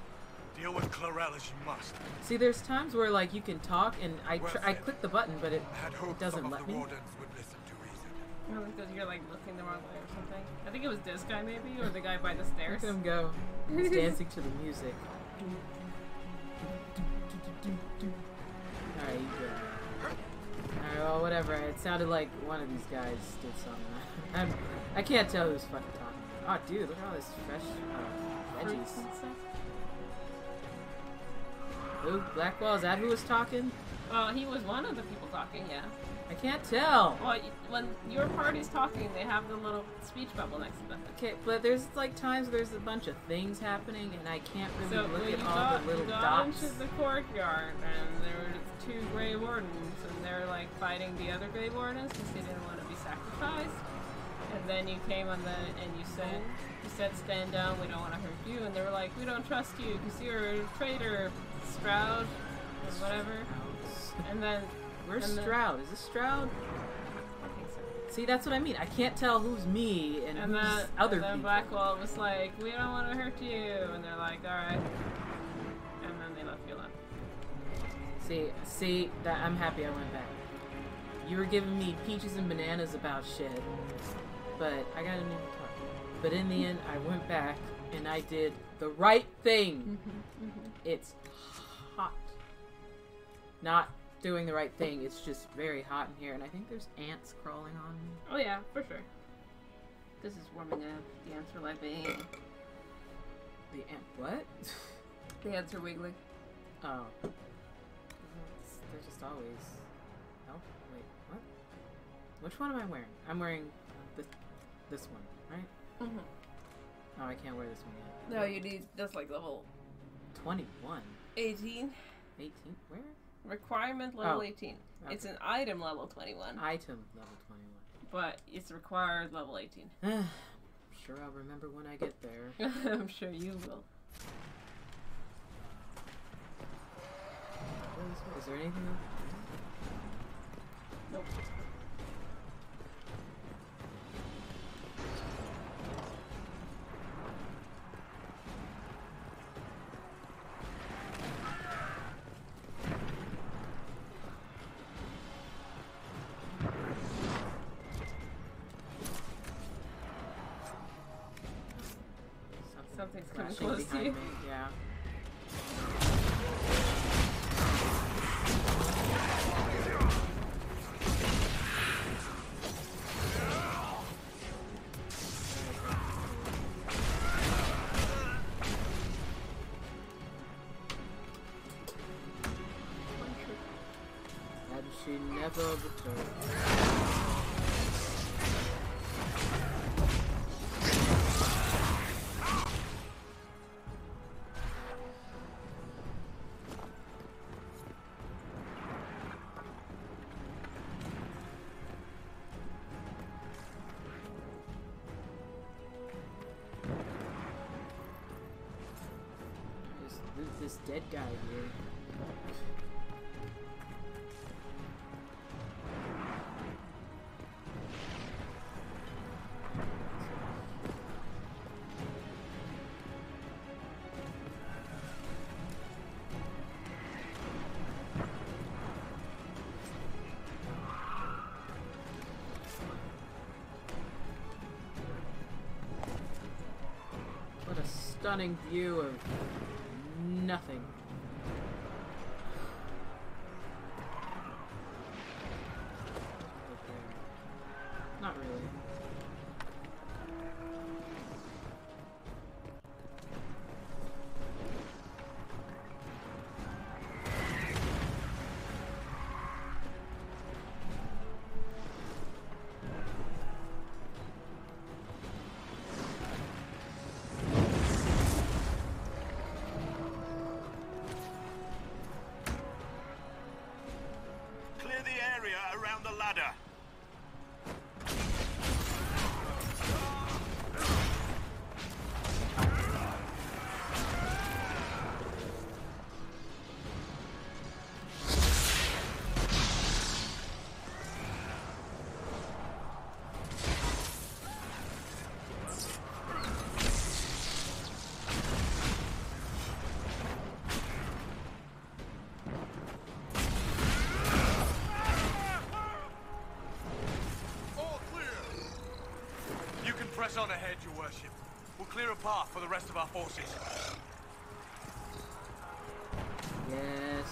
Deal with Clarel as you must. See, there's times where like you can talk and I click the button, but it I had hoped doesn't some let of the me. wardens would listen to reason. I think because you're like looking the wrong way or something. I think it was this guy maybe, or the guy by the stairs. Look at him go. He's dancing to the music. Alright, you good. Alright, well, whatever. It sounded like one of these guys did something. I can't tell who's fucking talking. Oh, dude, look at all this fresh Fruits veggies. and stuff. Who? Blackwall? Is that who was talking? Well, he was one of the people talking, yeah. I can't tell. Well, when your party's talking, they have the little speech bubble next to them. Okay, but there's like times there's a bunch of things happening and I can't really So look when at you all the little you got dots. into the courtyard, and there were 2 Grey Wardens, and they're like fighting the other Grey Wardens because they didn't want to be sacrificed. And then you came on and you said stand down, we don't want to hurt you, and they were like, we don't trust you because you're a traitor, Stroud, or whatever. And then Where's Stroud? Is this Stroud? I think so. See, that's what I mean. I can't tell who's me and who's other and then people. Blackwall was like, we don't want to hurt you, and they're like, all right. And then they left you alone. See, that I'm happy I went back. You were giving me peaches and bananas about shit, but I got a new guitar. But in the end, I went back and I did the right thing. It's hot. Not doing the right thing. It's just very hot in here, and I think there's ants crawling on me. Oh yeah, for sure. This is warming up. The ants are living. The ant? What? The ants are wiggling. Oh. They're just always. Oh, wait, what? Which one am I wearing? I'm wearing this one, right? Mm-hmm. Oh, I can't wear this one yet. No, you need, that's like level 21. 18. 18? Where? Requirement level 18. Okay. It's an item level 21. Item level 21. But it's required level 18. I'm sure I'll remember when I get there. I'm sure you will. Is there anything else? Nope. Something's coming close to you. Me. Yeah. And she never returned. This dead guy here. What a stunning view of nothing. Not really. Clear the area around the ladder. Press on ahead, Your Worship. We'll clear a path for the rest of our forces. Yes.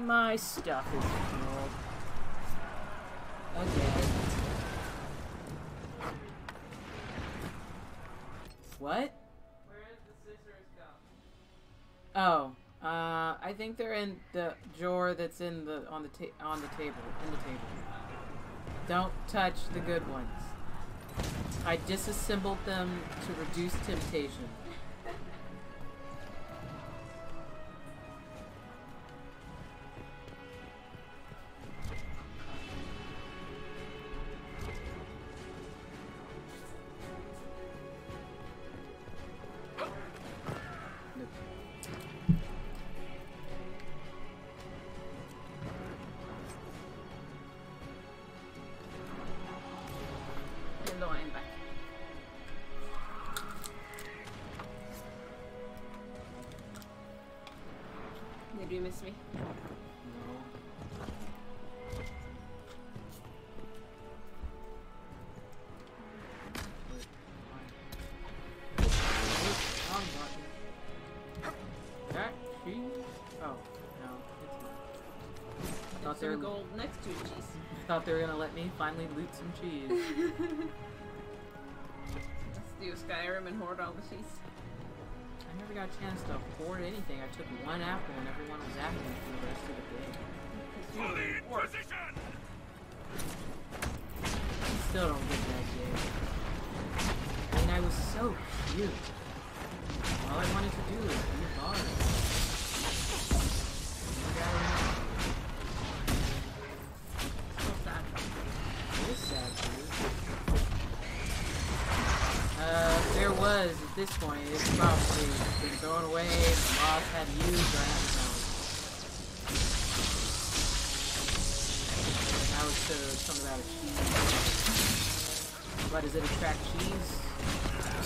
My stuff is full. Okay. What? Where did the scissors go? Oh, I think they're in the drawer that's in the on the table. Don't touch the good ones. I disassembled them to reduce temptation. Hello, I'm back. Did you miss me? Some gold next to the cheese. Thought they were gonna let me finally loot some cheese. Let's do Skyrim and hoard all the cheese. I never got a chance to hoard anything. I took one apple and everyone was after me for the rest of the game. For the Inquisition! I still don't get that game. I mean, I was so cute. All I wanted to do was be bars. There was, at this point, it's probably been thrown away, the boss had used, or I don't know. Now it's something about a cheese. What, does it attract cheese? Or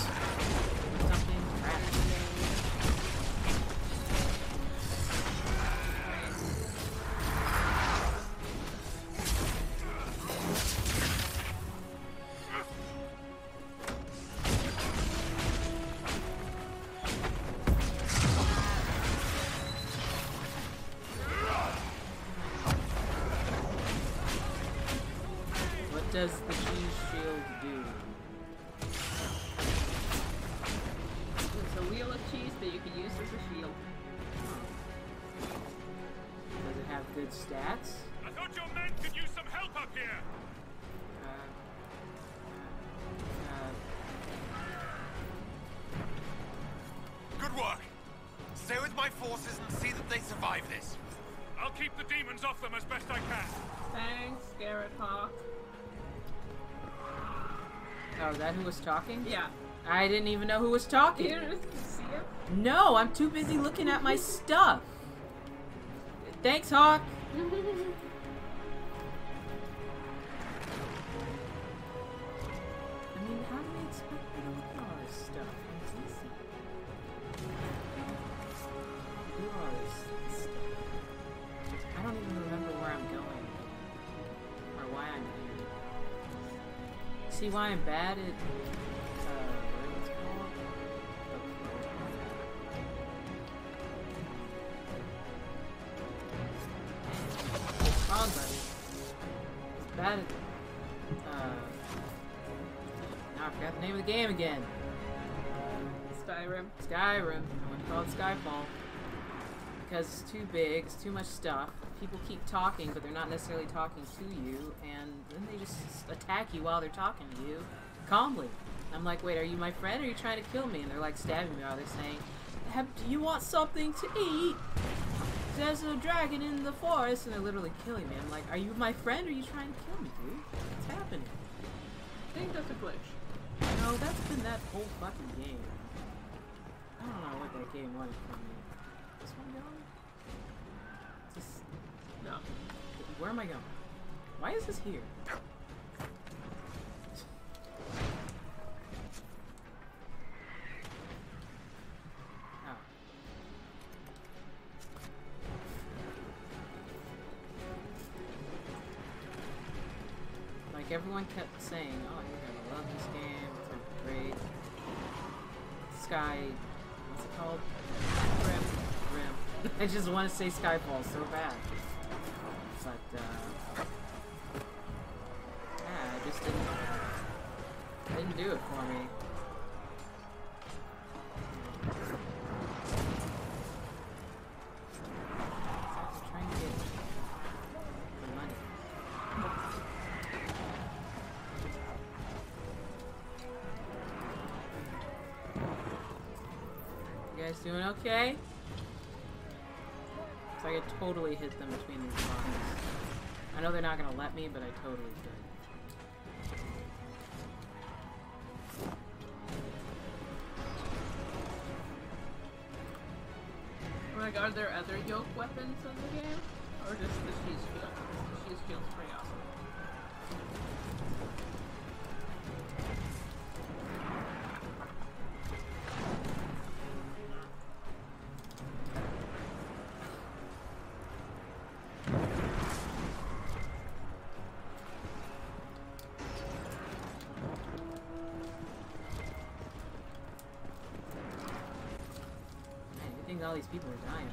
something? Crap. What does the cheese shield do? It's a wheel of cheese that you can use as a shield. Does it have good stats? I thought your men could use some help up here! Good work! Stay with my forces and see that they survive this. I'll keep the demons off them as best I can. Thanks, Garrett Hawk. Oh, is that who was talking? Yeah. I didn't even know who was talking. You didn't see him? No, I'm too busy looking at my stuff. Thanks, Hawk. I mean, how do they expect me to look at all this stuff? It's easy. Do all this stuff. I don't even remember where I'm going. Or why I'm here. See why I'm bad at, whatever it's called? Come on, buddy. It's bad at, now I forgot the name of the game again. Skyrim. Skyrim. I want to call it Skyfall. Because it's too big, it's too much stuff. People keep talking, but they're not necessarily talking to you, and then they just attack you while they're talking to you, calmly. I'm like, wait, are you my friend, or are you trying to kill me? And they're like stabbing me while they're saying, do you want something to eat? There's a dragon in the forest, and they're literally killing me. I'm like, are you my friend, or are you trying to kill me, dude? What's happening? I think that's a glitch. No, that's been that whole fucking game. I don't know what that game wanted from me. This one going? Just... No. Where am I going? Why is this here? Oh. Like everyone kept saying, oh, you're gonna love this game, it's gonna be great. Sky, what's it called? Rim. I just want to say Skyfall so bad. But, yeah, it just didn't do it for me. Trying to get the money. You guys doing okay? So I could totally hit them between these bodies. I know they're not gonna let me, but I totally could. Like, are there other yoke weapons in the game? Or just the cheese shield? The cheese shield's pretty awesome. All these people are dying.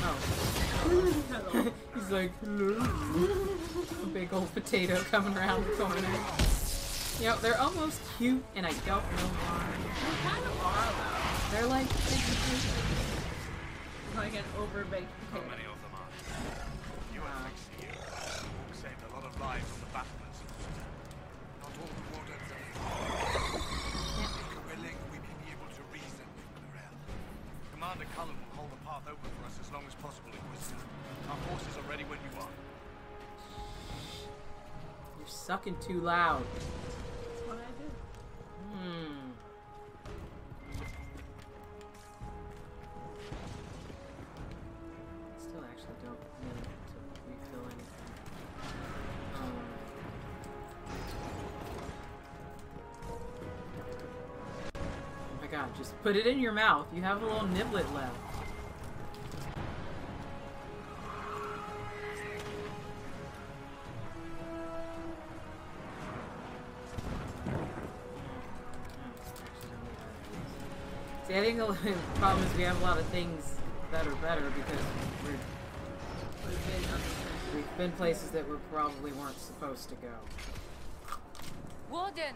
Oh. He's like, hello. A big old potato coming around the corner. You know, they're almost cute, and I don't know why. They kind of are, though. They're like big potatoes. Like an overbaked How potato. many of them are there? You and Trixie saved a lot of lives on the battlements. Not all the wardens are evil. If you're willing, we may be able to reason with Clarel. Commander Cullen will hold the path open for us as long as possible, Inquisitor. Our forces are ready when you are. You're sucking too loud. That's what I do. Still actually don't need to refill anything. Oh my god, just put it in your mouth. You have a little niblet left. See, I think the problem is we have a lot of things that are better because we've been places that we probably weren't supposed to go. Wardens!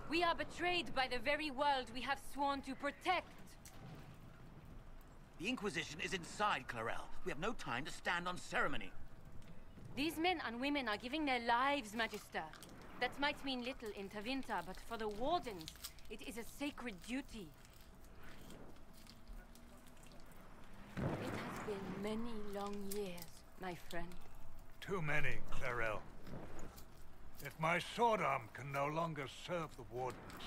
We are betrayed by the very world we have sworn to protect. The Inquisition is inside Clarel. We have no time to stand on ceremony. These men and women are giving their lives, Magister. That might mean little in Tevinter, but for the Wardens, it is a sacred duty. It has been many long years, my friend. Too many, Clarel. If my sword arm can no longer serve the Wardens,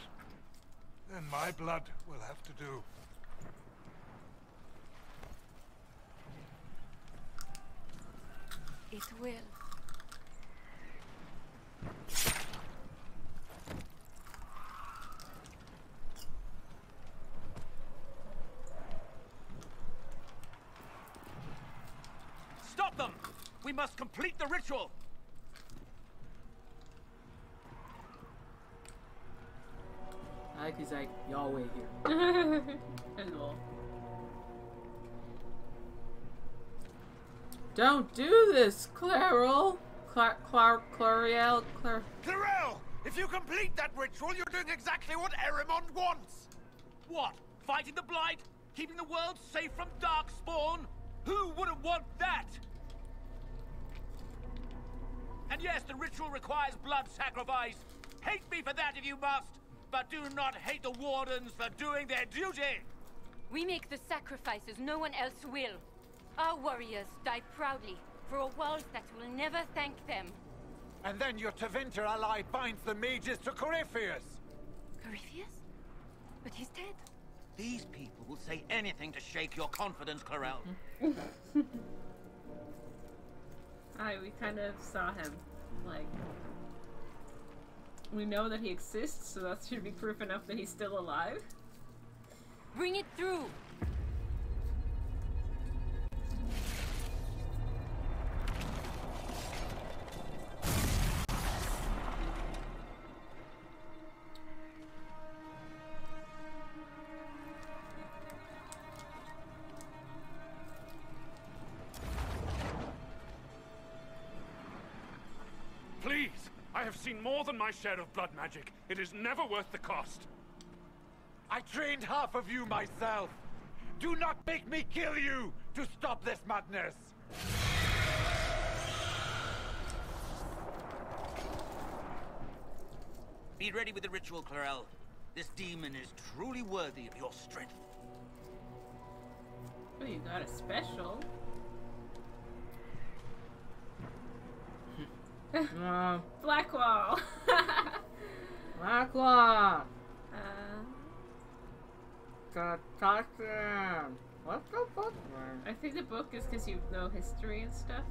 then my blood will have to do. It will. Stop them! We must complete the ritual! I like he's like, y'all wait here. Cool. Don't do this, Clarel. Clarel. Clarel! If you complete that ritual, you're doing exactly what Erimond wants! What? Fighting the Blight? Keeping the world safe from Darkspawn? Who wouldn't want that? And yes, the ritual requires blood sacrifice. Hate me for that if you must, but do not hate the Wardens for doing their duty! We make the sacrifices no one else will. Our warriors die proudly for a world that will never thank them. And then your Tevinter ally binds the mages to Corypheus! Corypheus? But he's dead. These people will say anything to shake your confidence, Clarel. We kind of saw him. Like, we know that he exists, so that should be proof enough that he's still alive. Bring it through! I've seen more than my share of blood magic. It is never worth the cost. I trained half of you myself. Do not make me kill you to stop this madness. Be ready with the ritual, Clarel. This demon is truly worthy of your strength. Oh, you got a special. Blackwall. Blackwall. Talk to him. What the fuck? I think the book is because you know history and stuff.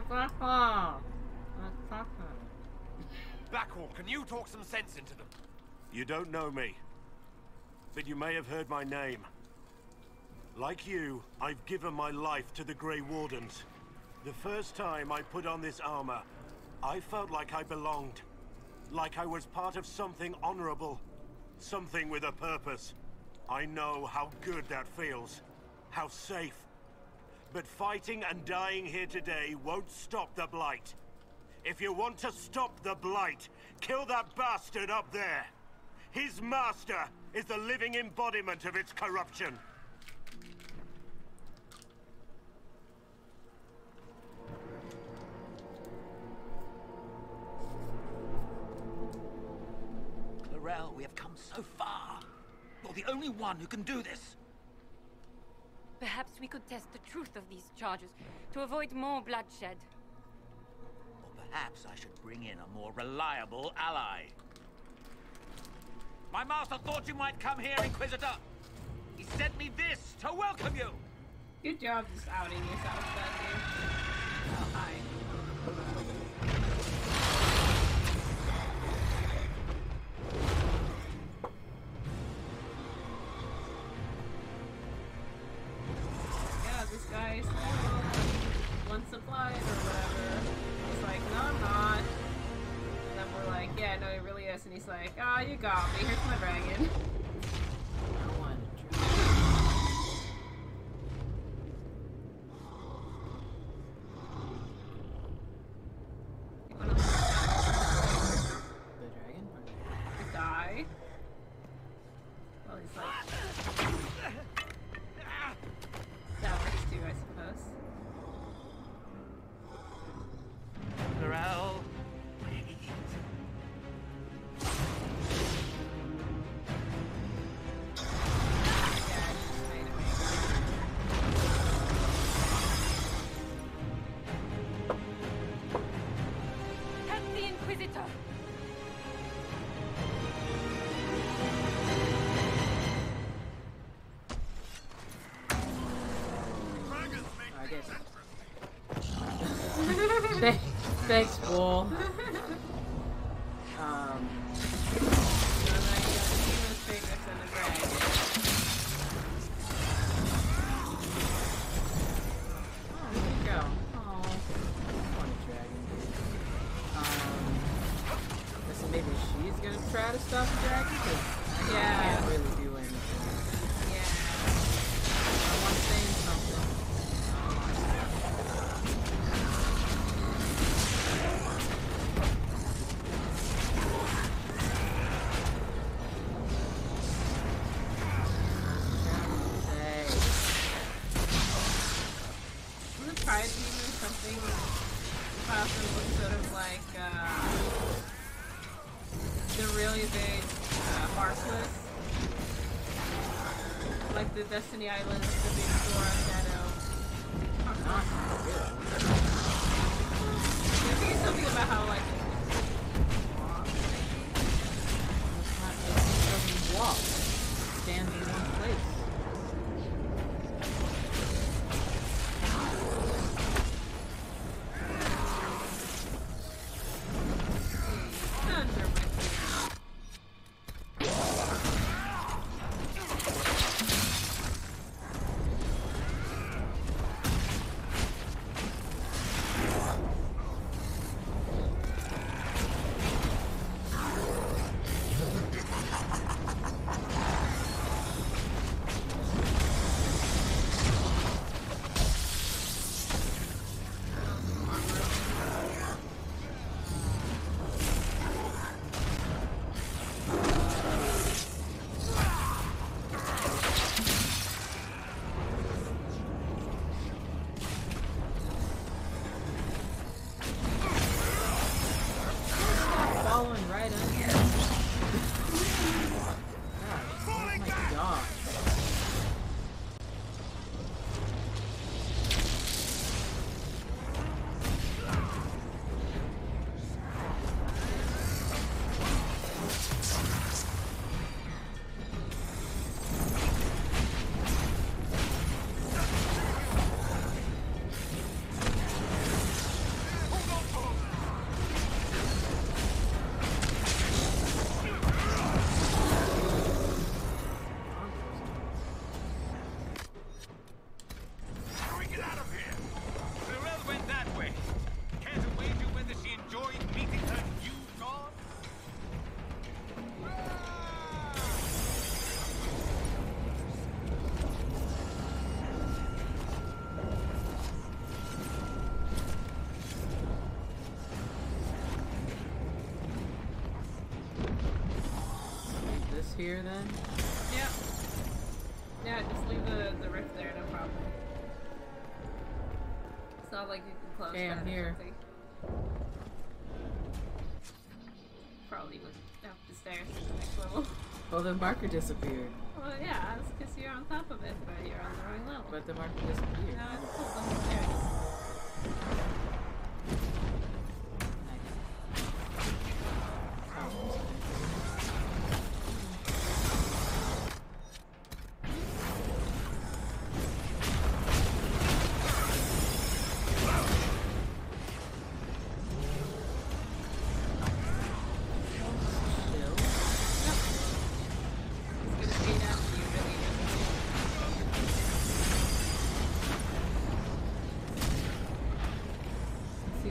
Blackwall. Talk to him. Blackwall, can you talk some sense into them? You don't know me, but you may have heard my name. Like you, I've given my life to the Grey Wardens. The first time I put on this armor, I felt like I belonged. Like I was part of something honorable. Something with a purpose. I know how good that feels. How safe. But fighting and dying here today won't stop the Blight. If you want to stop the Blight, kill that bastard up there. His master is the living embodiment of its corruption. Clarel, we have come so far. You're the only one who can do this. Perhaps we could test the truth of these charges to avoid more bloodshed. Or perhaps I should bring in a more reliable ally. My master thought you might come here, Inquisitor. He sent me this to welcome you. Good job just outing yourself, that dude. Oh, hi. Yeah, this guy's one supplied or whatever. He's like, no, I'm not. And then we're like, yeah, no, he really is. And he's like, ah, oh, you got me. Here's my dragon. I want to the dragon? The guy. Well, he's like... That works too, I suppose. Clarel. Help the Inquisitor! I guess. Thanks, Bull. So now you got the demon figures and the dragon. Oh, there you go. Oh, I want a dragon. Listen, maybe she's gonna try to stop the dragon, because I can't really do anything. Yeah. Someone's saying something. Wasn't Pride Demon something about them was sort of like the really big Markless? Like the Destiny Islands, the big Flora Shadow. I think it's something about how like It doesn't walk. It stands in one place. under my feet. disappear then? Yep. Yeah, just leave the rift there, no problem. It's not like you can close Okay, that I'm or here. something. Probably would up the stairs to the next level. Well, the marker disappeared. Well, yeah, that's because you're on top of it, but you're on the wrong level. But the marker disappeared. No, it's cool. Go upstairs.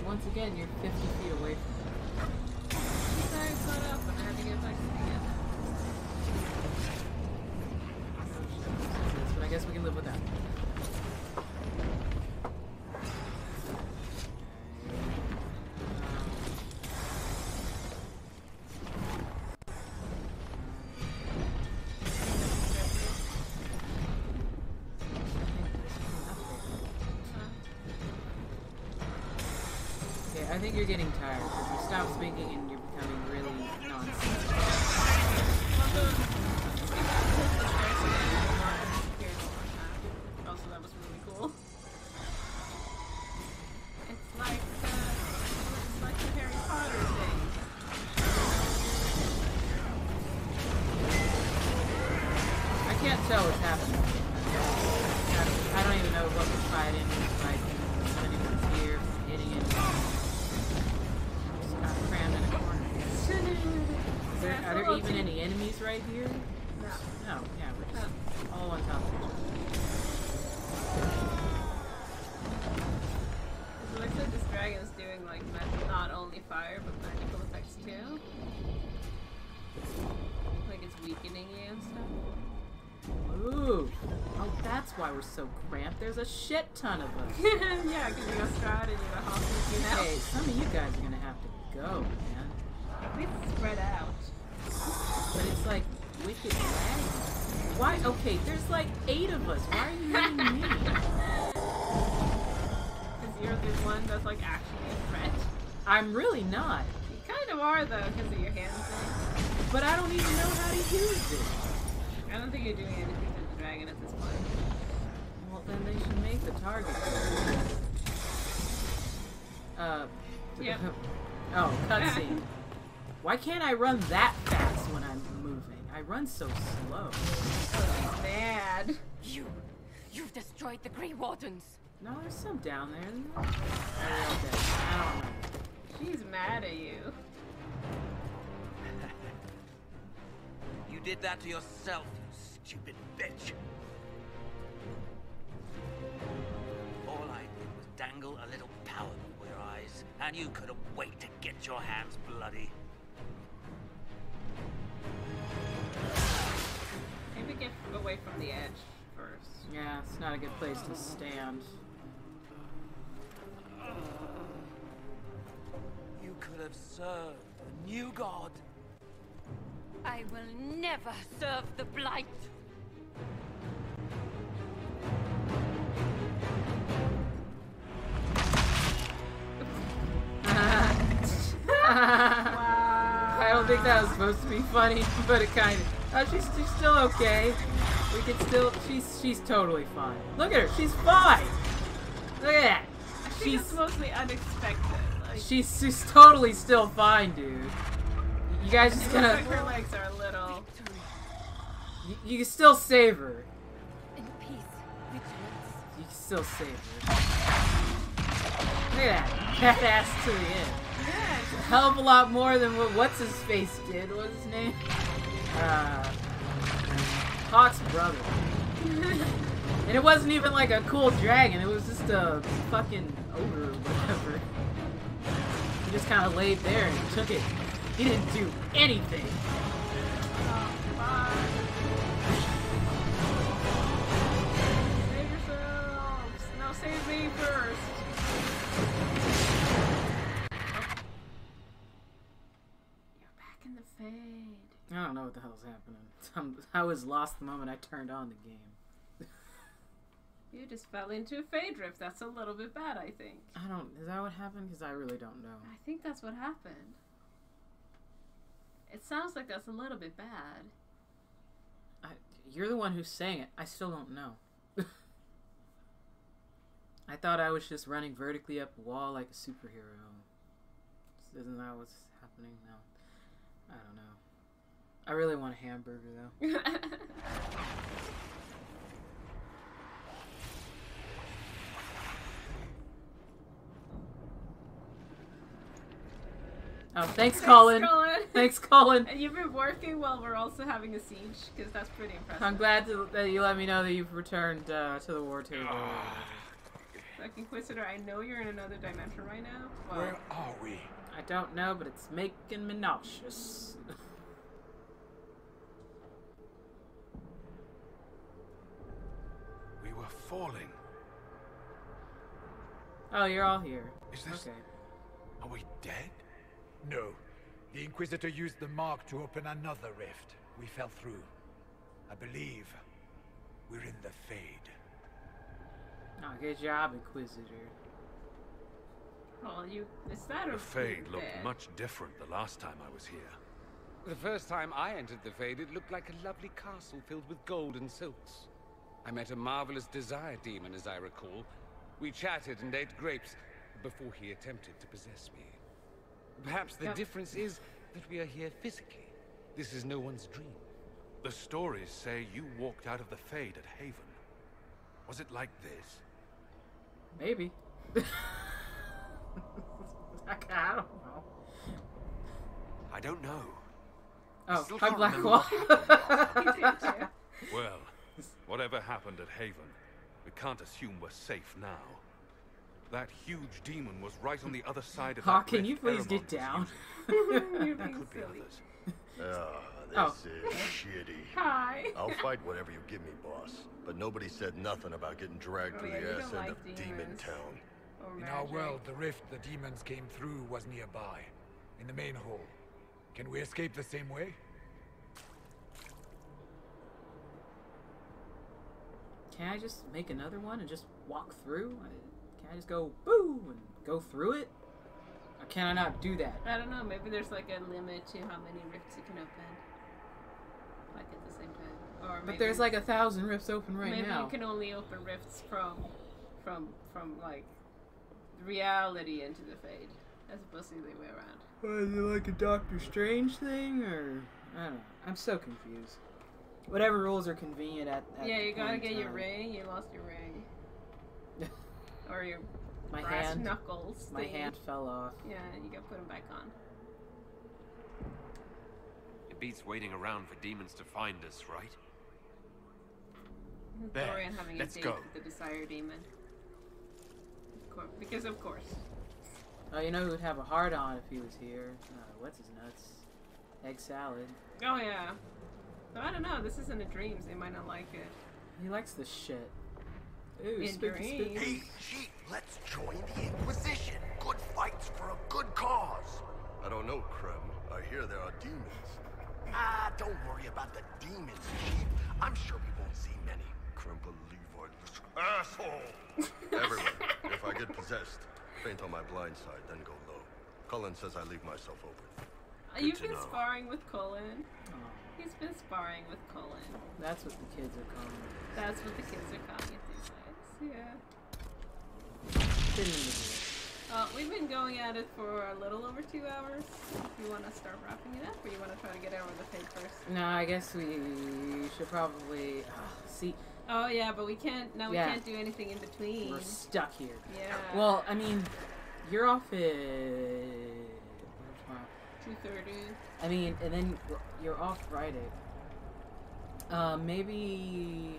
Once again, you're 50 feet away from it. Sorry, it's not up, and I had to get back to it again. But I guess we can live with that. I think you're getting tired because you stop speaking and you're becoming really nonsense. Also, that was really cool. It's like the Harry Potter thing. I can't tell what's happening. I don't even know what we're fighting. Like, if anyone's here, hitting it. Crammed in a corner. Are there even any enemies right here? No. No, yeah, we're just all on top of each other. It looks like this dragon's doing like not only fire but magical effects too. Like it's weakening you and stuff. Ooh. Oh, that's why we're so cramped. There's a shit ton of us. Yeah, because you got Strahd and you got Hawkins, you know. Hey, some of you guys are gonna have to go, man. It's spread out. But it's like wicked laggy. Why? Okay, there's like 8 of us. Why are you hitting me? Because you're the one that's like actually a threat. I'm really not. You kind of are though, because of your hand thing. But I don't even know how to use it. I don't think you're doing anything to the dragon at this point. Well, then they should make the target. Yep. Oh, cutscene. Why can't I run that fast when I'm moving? I run so slow. Oh, he's mad. You've destroyed the Grey Wardens. No, there's some down there. Isn't there? Okay. I don't know. She's mad at you. You did that to yourself, you stupid bitch. All I did was dangle a little power before your eyes, and you couldn't wait to get your hands bloody. Maybe get away from the edge first. Yeah, it's not a good place to stand. You could have served a new god. I will never serve the Blight. I don't think that was supposed to be funny, but it kind of. Oh, she's still okay. We can still. She's totally fine. Look at her. She's fine. Look at that. I think it's mostly unexpected. Like, she's totally still fine, dude. You guys just gonna. Looks like her legs are a little. You can still save her. In peace, vigilance. You can still save her. Look at that. Badass to the end. Yeah. A hell of a lot more than what's his face did. What's his name? Hawk's brother. And it wasn't even like a cool dragon. It was just a fucking ogre or whatever. He just kind of laid there and took it. He didn't do anything. Save yourselves! No, save me first! Oh. You're back in the fade. I don't know what what the hell's happening. I was lost the moment I turned on the game. You just fell into a Fade Rift. That's a little bit bad, I think. Is that what happened? Because I really don't know. I think that's what happened. It sounds like that's a little bit bad. You're the one who's saying it. I still don't know. I thought I was just running vertically up a wall like a superhero. Isn't that what's happening now? I don't know. I really want a hamburger, though. Oh, thanks, Colin. Thanks, Colin. And you've been working while we're also having a siege, because that's pretty impressive. I'm glad that you let me know that you've returned to the war table. Like, Inquisitor, I know you're in another dimension right now. Well, Where are we? I don't know, but it's making me nauseous. We were falling. Oh, you're all here. Is this... Okay. Are we dead? No. The Inquisitor used the mark to open another rift. We fell through. I believe we're in the Fade. Oh, good job, Inquisitor. well, is that The a Fade looked bed? much different the last time I was here. The first time I entered the Fade, it looked like a lovely castle filled with gold and silks. I met a marvelous desire demon, as I recall. We chatted and ate grapes before he attempted to possess me. Perhaps the difference is that we are here physically. This is no one's dream. The stories say you walked out of the Fade at Haven. Was it like this? Maybe. I don't know. I don't know. Oh, Still hi, can't Blackwall. Well, whatever happened at Haven, we can't assume we're safe now. That huge demon was right on the other side of Hawk, that can you please get down? You're There being could be silly. others. This is shitty. Hi. I'll fight whatever you give me, boss. But nobody said nothing about getting dragged to yeah, you the ass don't end like of Demon demons. Town. Or In our magic. world, the rift the demons came through was nearby, in the main hall. Can we escape the same way? Can I just make another one and just walk through? Can I just go boom and go through it? Or can I not do that? I don't know, maybe there's like a limit to how many rifts you can open. Like at the same time. Or maybe, But there's like 1,000 rifts open right maybe now. you can only open rifts from like reality into the Fade, as opposed to the other way around. Is it like a Doctor Strange thing, or I don't know. I'm so confused. Whatever rules are convenient at Yeah, the you gotta point get in your time. ring. You lost your ring. Or your My brass hand. knuckles. My thingy. hand fell off. Yeah, you gotta put them back on. It beats waiting around for demons to find us, right? There, Dorian having a let's date go. with the Desire Demon. Because of course. Oh, you know who would have a heart on if he was here? What's his nuts? Egg salad. Oh yeah. So I don't know. This isn't a dreams. They might not like it. He likes the shit. Ooh, In spooky, dreams. spooky. Hey, Chief, let's join the Inquisition. Good fights for a good cause. I don't know, Krem. I hear there are demons. Ah, don't worry about the demons, Chief. I'm sure we won't see many. Krem, believe I listen. Asshole! Everyone, if I get possessed, faint on my blind side, then go low. Cullen says I leave myself open. You've to been know. sparring with Cullen. Oh, He's been sparring with Cullen. that's what the kids are calling it. That's what the kids are calling it these days. Yeah. Didn't mean to do it. We've been going at it for a little over 2 hours. You want to start wrapping it up, or you want to try to get over the Fade first? No, I guess we should probably see. Oh yeah, but we can't. Now we Yeah. can't do anything in between. We're stuck here. Yeah. Well, I mean, you're off at 2:30. I mean, and then you're off Friday. Maybe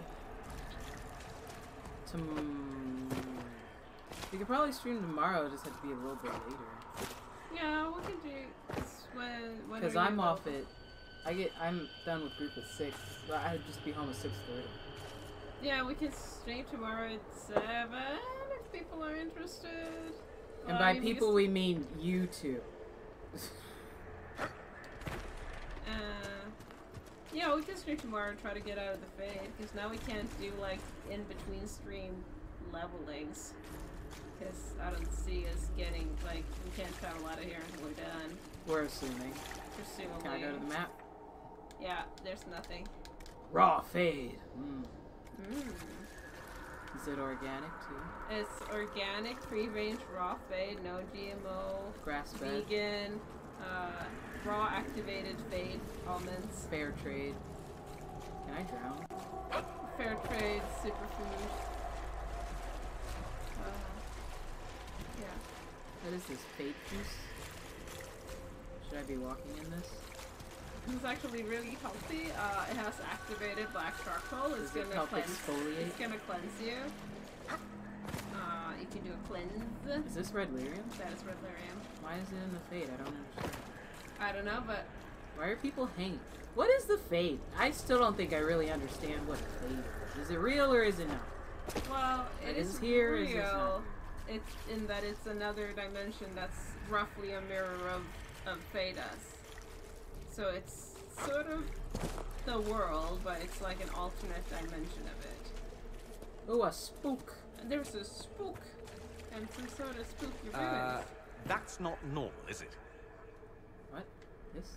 we could probably stream tomorrow. Just have to be a little bit later. Yeah, we can do. When Because are you I'm off available? I'm done with group at 6. But I'd just be home at 6:30. Yeah, we can stream tomorrow at 7 if people are interested. And by people we mean you two. Yeah, we can stream tomorrow and try to get out of the Fade, because now we can't do, like, in-between stream levelings. Because I don't see us getting, like, we can't travel out of here until we're done. We're assuming. Presumably. Can I go to the map? Yeah, there's nothing. Raw Fade. Mm. Is it organic too? It's organic, free-range, raw Fade, no GMO, grass-fed, vegan, raw activated Fade almonds. Fair trade. Can I drown? Fair trade, superfood. Yeah. What is this, fake juice? Should I be walking in this? It's actually really healthy. It has activated black charcoal. It's Does it gonna help cleanse. exfoliate? It's gonna cleanse you. You can do a cleanse. Is this red lyrium? That is red lyrium. Why is it in the Fade? I don't understand. I don't know, but why are people hanging? What is the Fade? I still don't think I really understand what a Fade is. Is it real or is it not? Well, it is here. real. Is this not? It's in that it's another dimension that's roughly a mirror of Thedas. So it's sort of the world, but it's like an alternate dimension of it. Oh, a spook. And there's a spook. And some sort of spooky ribbons. That's not normal, is it? What? This?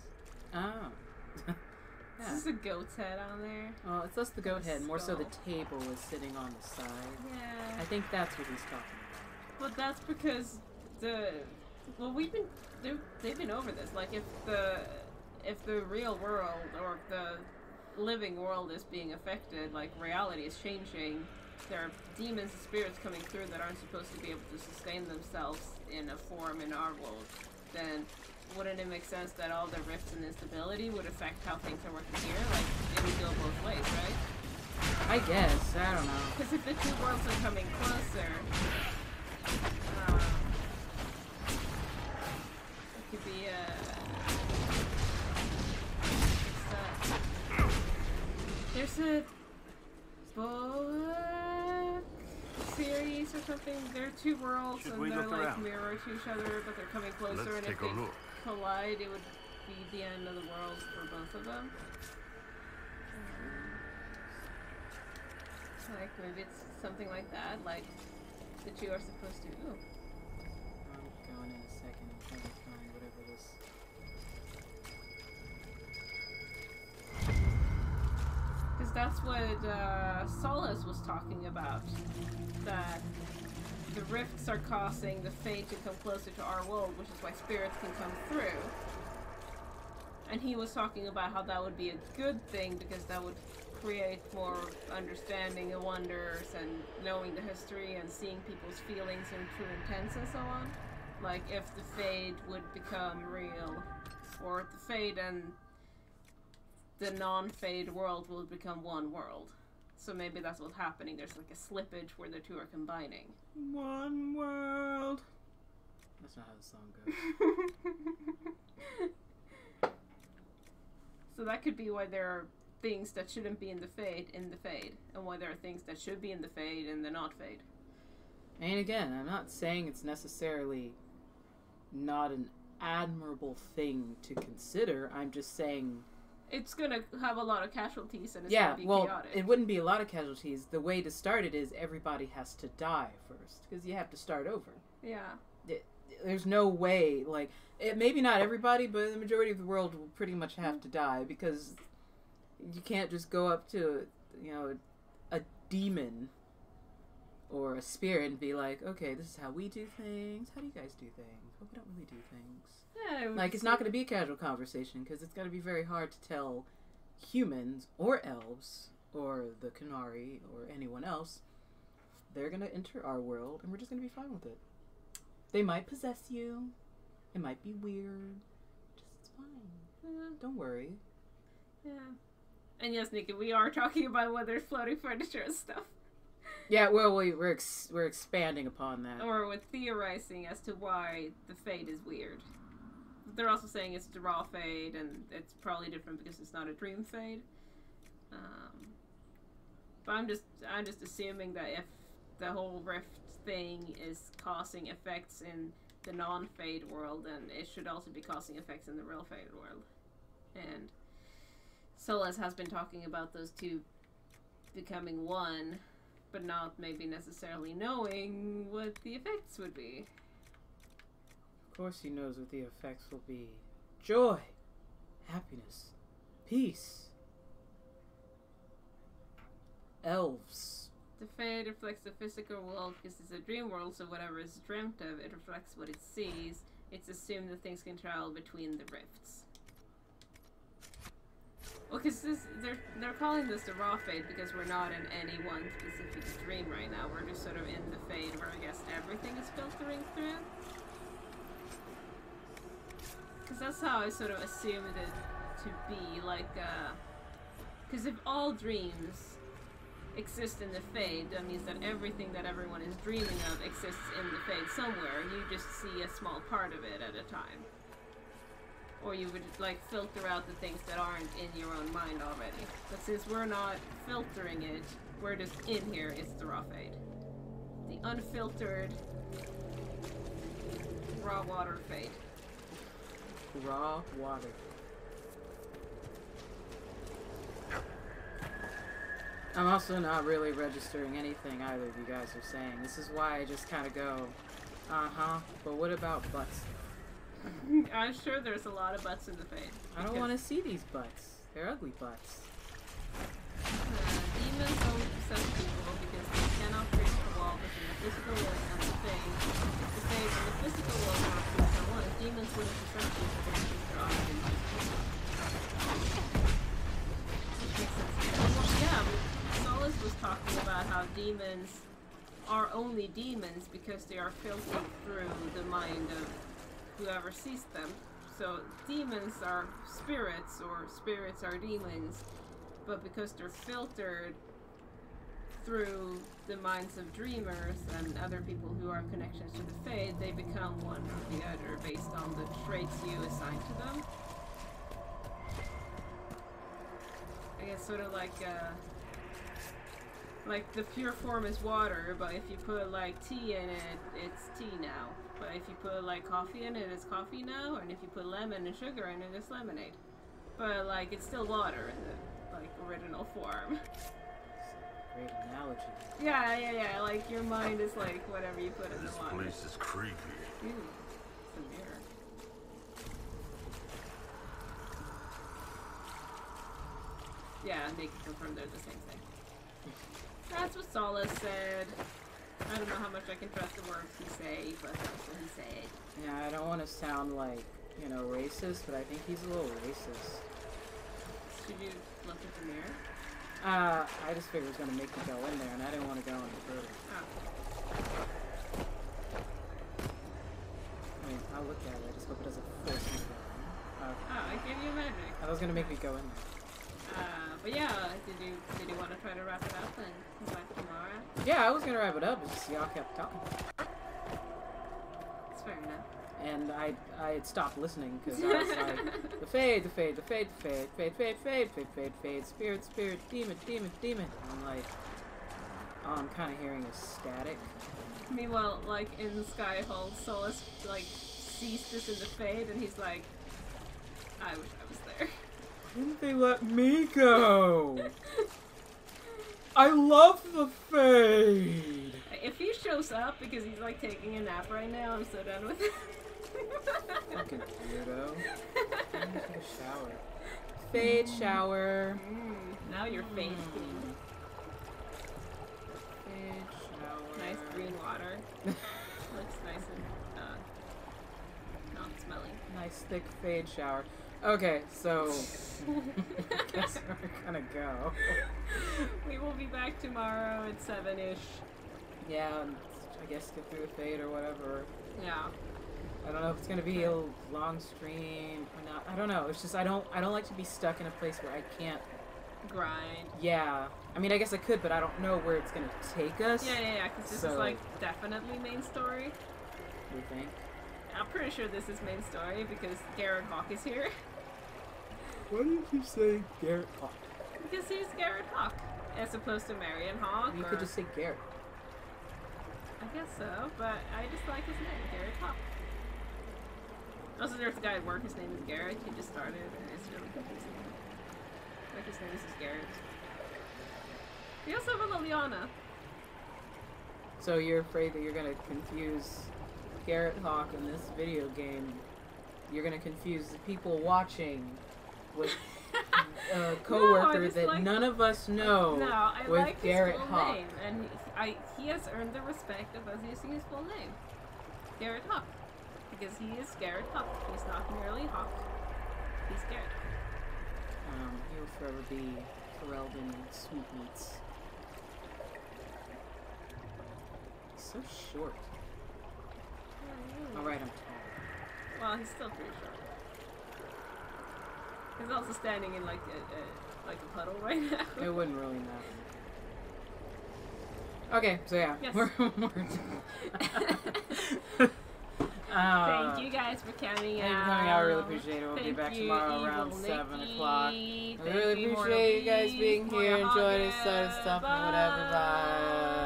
Oh. Yeah. Is this a goat's head on there? Oh, it's less the goat head, more so the skull. table is sitting on the side. Yeah. I think that's what he's talking about. But that's because they've been over this. Like if the real world or if the living world is being affected, like reality is changing, there are demons and spirits coming through that aren't supposed to be able to sustain themselves in a form in our world, then wouldn't it make sense that all the rifts and instability would affect how things are working here? Like, it would go both ways, right? I guess. I don't know. Because if the two worlds are coming closer, it could be there's a book series or something. There are two worlds and they're like mirror to each other, but they're coming closer. And if they collide, it would be the end of the world for both of them. Like maybe it's something like that. Like the two are supposed to. Ooh. I'm going in a second and trying to find whatever this. Because that's what Solace was talking about. That the rifts are causing the Fade to come closer to our world, which is why spirits can come through. And he was talking about how that would be a good thing because that would create more understanding and wonders and knowing the history and seeing people's feelings and true intents and so on. Like if the Fade would become real, or the Fade and the non-Fade world will become one world. So maybe that's what's happening. There's like a slippage where the two are combining. One world. That's not how the song goes. So that could be why there are things that shouldn't be in the Fade, and why there are things that should be in the Fade and the not Fade. And again, I'm not saying it's necessarily not an admirable thing to consider. I'm just saying it's gonna have a lot of casualties and it's gonna be chaotic. It wouldn't be a lot of casualties. The way to start it is everybody has to die first, because you have to start over. Yeah. There's no way, like, maybe not everybody, but the majority of the world will pretty much have to die, because you can't just go up to, a demon or a spirit and be like, okay, this is how we do things. How do you guys do things? Well, we don't really do things. Yeah, like, it's not going to be a casual conversation, because it's going to be very hard to tell humans or elves or the Qunari or anyone else. They're going to enter our world, and we're just going to be fine with it. They might possess you. It might be weird. Just fine. Don't worry. Yeah. And yes, Nikki, we are talking about whether it's floating furniture and stuff. Yeah, well, we're expanding upon that. Or we're theorizing as to why the Fade is weird. They're also saying it's the raw Fade, and it's probably different because it's not a dream Fade. But I'm just assuming that if the whole rift thing is causing effects in the non-Fade world, then it should also be causing effects in the real Fade world. And Solas has been talking about those two becoming one, but not maybe necessarily knowing what the effects would be. Of course he knows what the effects will be. Joy, happiness, peace. Elves. The Fade reflects the physical world because it's a dream world, so whatever is dreamt of, it reflects what it sees. It's assumed that things can travel between the rifts. Well, because they're calling this the Raw Fade because we're not in any one specific dream right now. We're just sort of in the Fade where I guess everything is filtering through. Because that's how I sort of assumed it to be, like, because if all dreams exist in the Fade, that means that everything that everyone is dreaming of exists in the Fade somewhere. You just see a small part of it at a time. Or you would, like, filter out the things that aren't in your own mind already. But since we're not filtering it, we're just in here, it's the Raw Fade. The unfiltered raw water Fade. Raw water. I'm also not really registering anything either of you guys are saying. This is why I just kind of go, uh-huh, but what about butts? I'm sure there's a lot of butts in the Fade. I don't want to see these butts. They're ugly butts. Demons don't possess people because they cannot break the wall between the physical world and the Fade. If the Fade and the physical world are approved at once, demons wouldn't possess people because they're often invisible. Which makes sense. Well, yeah, Solas was talking about how demons are only demons because they are filtered through the mind of whoever sees them. So demons are spirits, or spirits are demons, but because they're filtered through the minds of dreamers and other people who are connections to the Fade, they become one or the other based on the traits you assign to them. I guess sort of like the pure form is water, but if you put like tea in it, it's tea now. But if you put like coffee in it, it's coffee now, and if you put lemon and sugar in it, it's lemonade. But like it's still water in the like original form. Great analogy. Yeah. Like your mind is like whatever you put in the water. This place is creepy. Ooh, it's a mirror. Yeah, they can confirm they're the same thing. That's what Solas said. I don't know how much I can trust the words he say, but that's what he said. Yeah, I don't want to sound like, you know, racist, but I think he's a little racist. Should you look at the mirror? I just figured it was going to make me go in there, and I didn't want to go any further. Oh. I mean, I'll look at it, I just hope it doesn't force me to go in. Oh, I gave you a magic. That was going to make me go in there. But yeah, did you want to try to wrap it up and come back tomorrow? Yeah, I was going to wrap it up, it's just y'all kept talking. That's fair enough. And I had stopped listening because I was like, the Fade, the Fade, the Fade, the Fade, Fade, Fade, Fade, Fade, Fade, Fade, Spirit, Spirit, Demon, Demon, Demon. I'm like, all I'm kind of hearing is static. Meanwhile, like in Skyhold, Solas like sees this in the Fade, and he's like, I wish I was there. Why didn't they let me go? I love the Fade. If he shows up because he's like taking a nap right now, I'm so done with it. Fucking weirdo. I need to take a shower. Fade shower. Now you're Fade clean. Fade shower. Nice green water. Looks nice and not smelly. Nice thick Fade shower. Okay, so I guess we're gonna go. We will be back tomorrow at 7-ish. Yeah, I guess get through the Fade or whatever. Yeah. I don't know if it's gonna be a long stream or not. I don't know. It's just I don't like to be stuck in a place where I can't grind. Yeah. I mean, I guess I could, but I don't know where it's gonna take us. Yeah. Because this is like definitely main story. You think? I'm pretty sure this is main story because Garrett Hawk is here. Why do you keep saying Garrett Hawk? Because he's Garrett Hawk, as opposed to Marion Hawk. You could just say Garrett. I guess so, but I just like his name, Garrett Hawk. Also, there's a guy at work, his name is Garrett. He just started, and it's really confusing. Like his name is Garrett. We also have a Liliana. So you're afraid that you're gonna confuse Garrett Hawk in this video game. You're gonna confuse the people watching with a coworker no, that like, none of us know. No, I with like Garrett his full Hawk. name, and he has earned the respect of us using his full name, Garrett Hawk, because he is Garrett Hawk. He's not merely Hawk. He's Garrett. He'll forever be Ferelden Sweetmeats. He's so short. Alright, I'm tall. Well, he's still pretty short. He's also standing in like a puddle right now. It wouldn't really matter. Okay, so yeah, Yes. we're Thank you guys for coming out. I really appreciate it. We'll be back tomorrow around 7 o'clock. I really appreciate you guys being here, enjoying this sort of stuff and whatever. Bye.